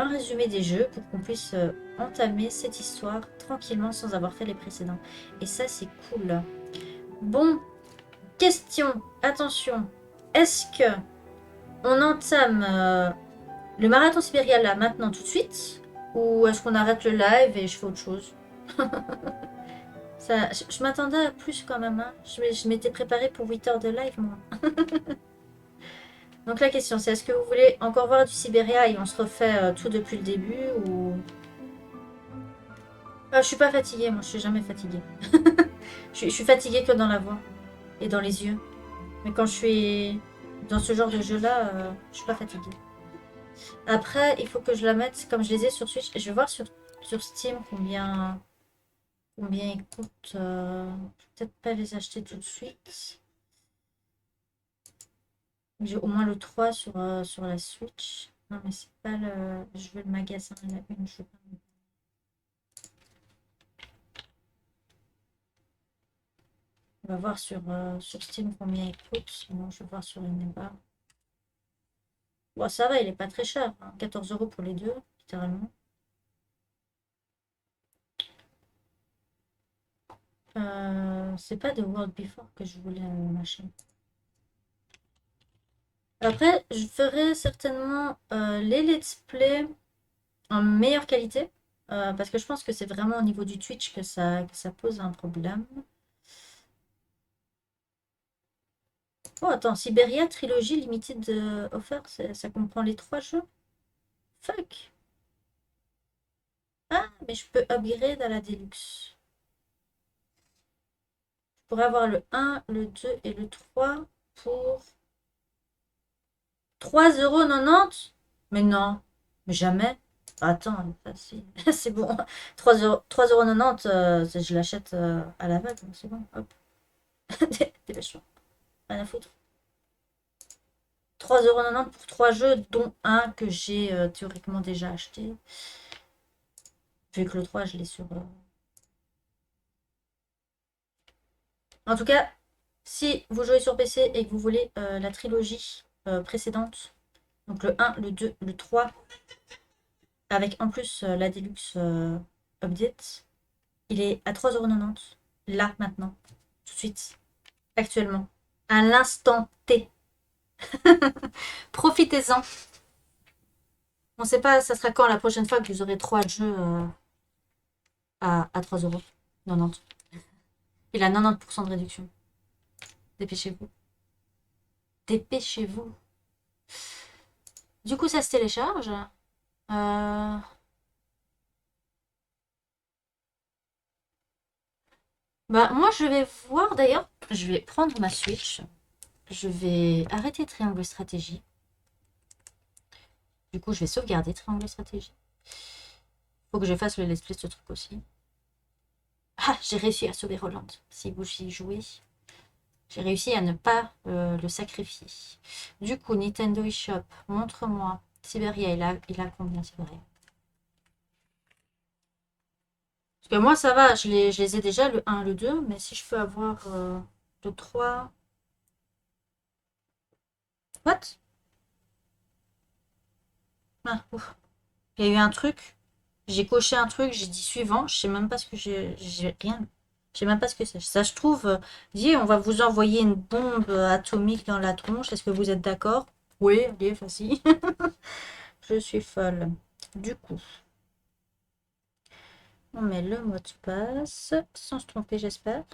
résumé des jeux pour qu'on puisse entamer cette histoire tranquillement sans avoir fait les précédents. Et ça, c'est cool. Bon. Question, attention, est-ce que on entame le marathon sibérien là maintenant tout de suite ou est-ce qu'on arrête le live et je fais autre chose? Ça, je m'attendais à plus quand même. Hein. Je m'étais préparée pour 8 heures de live, moi. Donc la question, c'est est-ce que vous voulez encore voir du Siberia et on se refait tout depuis le début ou... Ah, je suis pas fatiguée, moi, je suis jamais fatiguée. Je suis fatiguée que dans la voix et dans les yeux. Mais quand je suis dans ce genre de jeu-là, je suis pas fatiguée. Après, il faut que je la mette comme je les ai sur Switch. Je vais voir sur Steam combien ils coûtent. Je vais peut-être pas les acheter tout de suite. J'ai au moins le 3 sur la Switch. Non, mais c'est pas le... Je veux le magasin, la une, je veux pas. On va voir sur Steam combien il coûte. Sinon, je vais voir sur Ineba. Bon, ça va, il est pas très cher. Hein. 14 € pour les deux, littéralement. C'est pas de World Before que je voulais machin. Après, je ferai certainement les let's play en meilleure qualité. Parce que je pense que c'est vraiment au niveau du Twitch que ça pose un problème. Oh, attends, Siberia Trilogy Limited Offer, ça comprend les 3 jeux? Fuck! Ah, mais je peux upgrade à la Deluxe. Je pourrais avoir le 1, le 2 et le 3 pour 3,90 €? Mais non, mais jamais. Attends, c'est bon. 3,90 €, je l'achète à la vague, c'est bon. Hop. Dépêche-toi. Rien à foutre. 3,90 € pour 3 jeux, dont un que j'ai théoriquement déjà acheté. Vu que le 3, je l'ai sur... En tout cas, si vous jouez sur PC et que vous voulez la trilogie précédente, donc le 1, le 2, le 3, avec en plus la Deluxe Update, il est à 3,90 €. Là, maintenant. Tout de suite. Actuellement. À l'instant T. Profitez-en. On ne sait pas, ça sera quand la prochaine fois que vous aurez 3 jeux à 3,90 €. Il a 90% de réduction. Dépêchez-vous. Dépêchez-vous. Du coup, ça se télécharge. Bah, moi, je vais voir d'ailleurs. Je vais prendre ma Switch. Je vais arrêter Triangle Stratégie. Du coup, je vais sauvegarder Triangle Stratégie. Faut que je fasse le let's play de ce truc aussi. Ah, j'ai réussi à sauver Roland. Si vous y jouez, j'ai réussi à ne pas le sacrifier. Du coup, Nintendo eShop, montre-moi. Siberia, il a combien, Siberia? Parce que moi, ça va, je les ai déjà, le 1, le 2, mais si je peux avoir le 3... What? Ah, ouf. Il y a eu un truc. J'ai coché un truc, j'ai dit suivant. Je sais même pas ce que j'ai rien. Je sais même pas ce que c'est. Ça se trouve, dit on va vous envoyer une bombe atomique dans la tronche. Est-ce que vous êtes d'accord? Oui, allez, facile. Je suis folle. Du coup, on met le mot de passe sans se tromper, j'espère.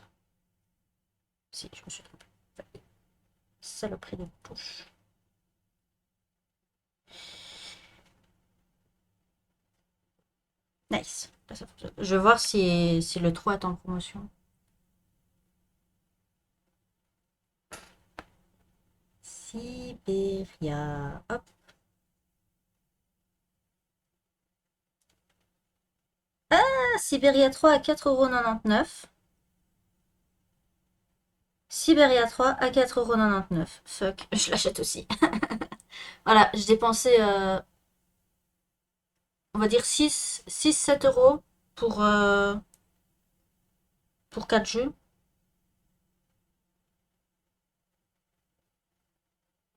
Si, je me suis trompée. Saloperie de touche. Nice. Je vais voir si le 3 est en promotion. Siberia. Hop. Ah, Siberia 3 à 4,99 €. Siberia 3 à 4,99 €. Fuck, je l'achète aussi. Voilà, j'ai dépensé, on va dire 6-7 € pour 4 jeux.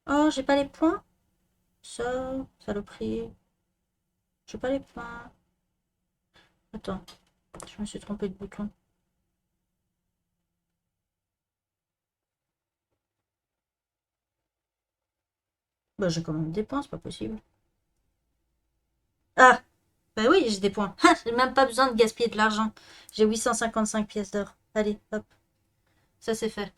Oh, j'ai pas les points. Ça, saloperie. J'ai pas les points. Attends, je me suis trompée de bouton. Bah, j'ai quand même des points, c'est pas possible. Ah, bah oui, j'ai des points. J'ai même pas besoin de gaspiller de l'argent. J'ai 855 pièces d'or. Allez, hop. Ça, c'est fait.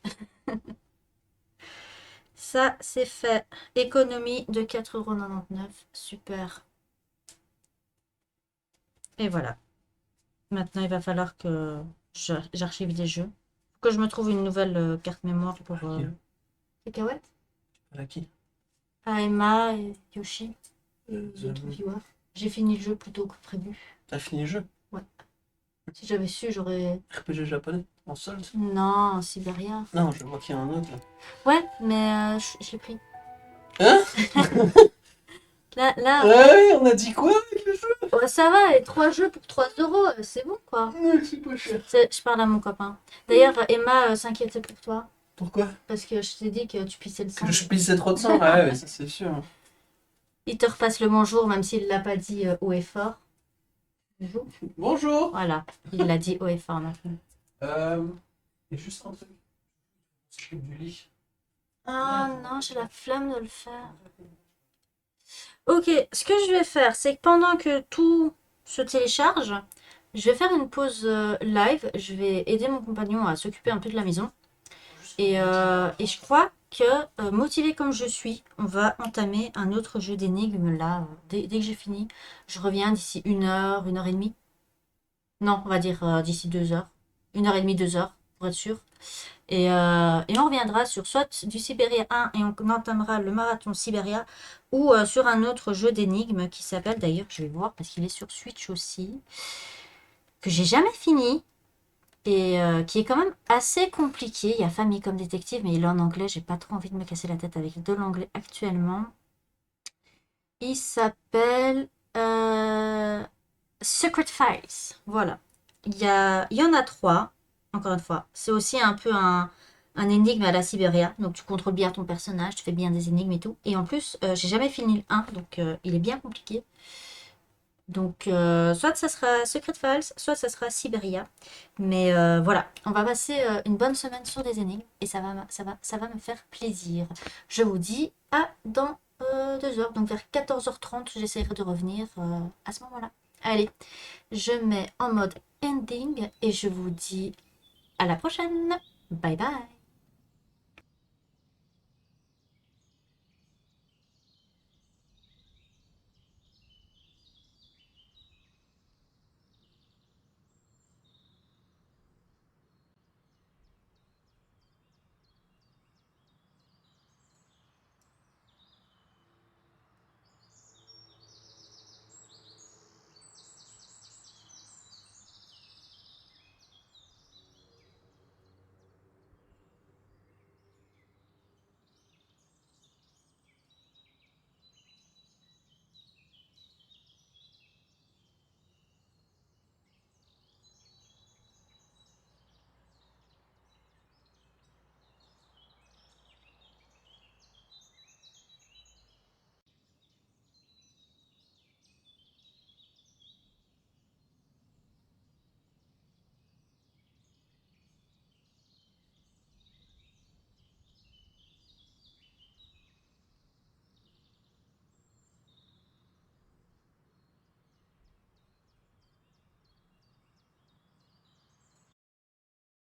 Ça, c'est fait. Économie de 4,99 €. Super. Et voilà. Maintenant, il va falloir que j'archive des jeux. Que je me trouve une nouvelle carte mémoire pour cacahuètes. À qui? À Emma et Yoshi. Et les j'avoue. autres viewers. J'ai fini le jeu plus tôt que prévu. T'as fini le jeu? Ouais. Si j'avais su, j'aurais... RPG japonais? En solde? Non, Sibéria. Non, je vois qu'il y a un autre là. Ouais, mais je l'ai pris. Hein? Là... Ouais, on a dit quoi avec le jeu? Ouais, ça va, et 3 jeux pour 3 €, c'est bon quoi. Ouais, c'est pas cher. Je parle à mon copain. D'ailleurs, Emma s'inquiétait pour toi. Pourquoi? Parce que je t'ai dit que tu pissais le sang. Que je pissais trop de sang? Ah ouais, ça c'est sûr. Il te repasse le bonjour, même s'il l'a pas dit haut et fort. Bonjour. Bonjour. Voilà, il l'a dit haut et fort maintenant. Et juste un truc. On s'occupe du lit. Ah non, j'ai la flemme de le faire. Ok, ce que je vais faire, c'est que pendant que tout se télécharge, je vais faire une pause live. Je vais aider mon compagnon à s'occuper un peu de la maison. Et je crois que, motivée comme je suis, on va entamer un autre jeu d'énigmes là. Dès que j'ai fini, je reviens d'ici 1 heure, 1 heure et demie. Non, on va dire d'ici 2 heures. 1 heure et demie, 2 heures, pour être sûr. Et on reviendra sur soit du Sibéria 1 et on entamera le marathon Sibéria, ou sur un autre jeu d'énigmes qui s'appelle, d'ailleurs, je vais voir parce qu'il est sur Switch aussi, que j'ai jamais fini. Et qui est quand même assez compliqué. Il y a Famille comme détective, mais il est en anglais. J'ai pas trop envie de me casser la tête avec de l'anglais actuellement. Il s'appelle Secret Files. Voilà. Il y en a 3. Encore une fois. C'est aussi un peu un énigme à la Sibéria. Donc tu contrôles bien ton personnage, tu fais bien des énigmes et tout. Et en plus, j'ai jamais fini le 1, donc il est bien compliqué. Donc, soit ça sera Secret Files, soit ça sera Sibéria. Mais voilà, on va passer une bonne semaine sur des énigmes et ça va me faire plaisir. Je vous dis à dans 2 heures, donc vers 14h30, j'essaierai de revenir à ce moment-là. Allez, je mets en mode ending et je vous dis à la prochaine. Bye bye.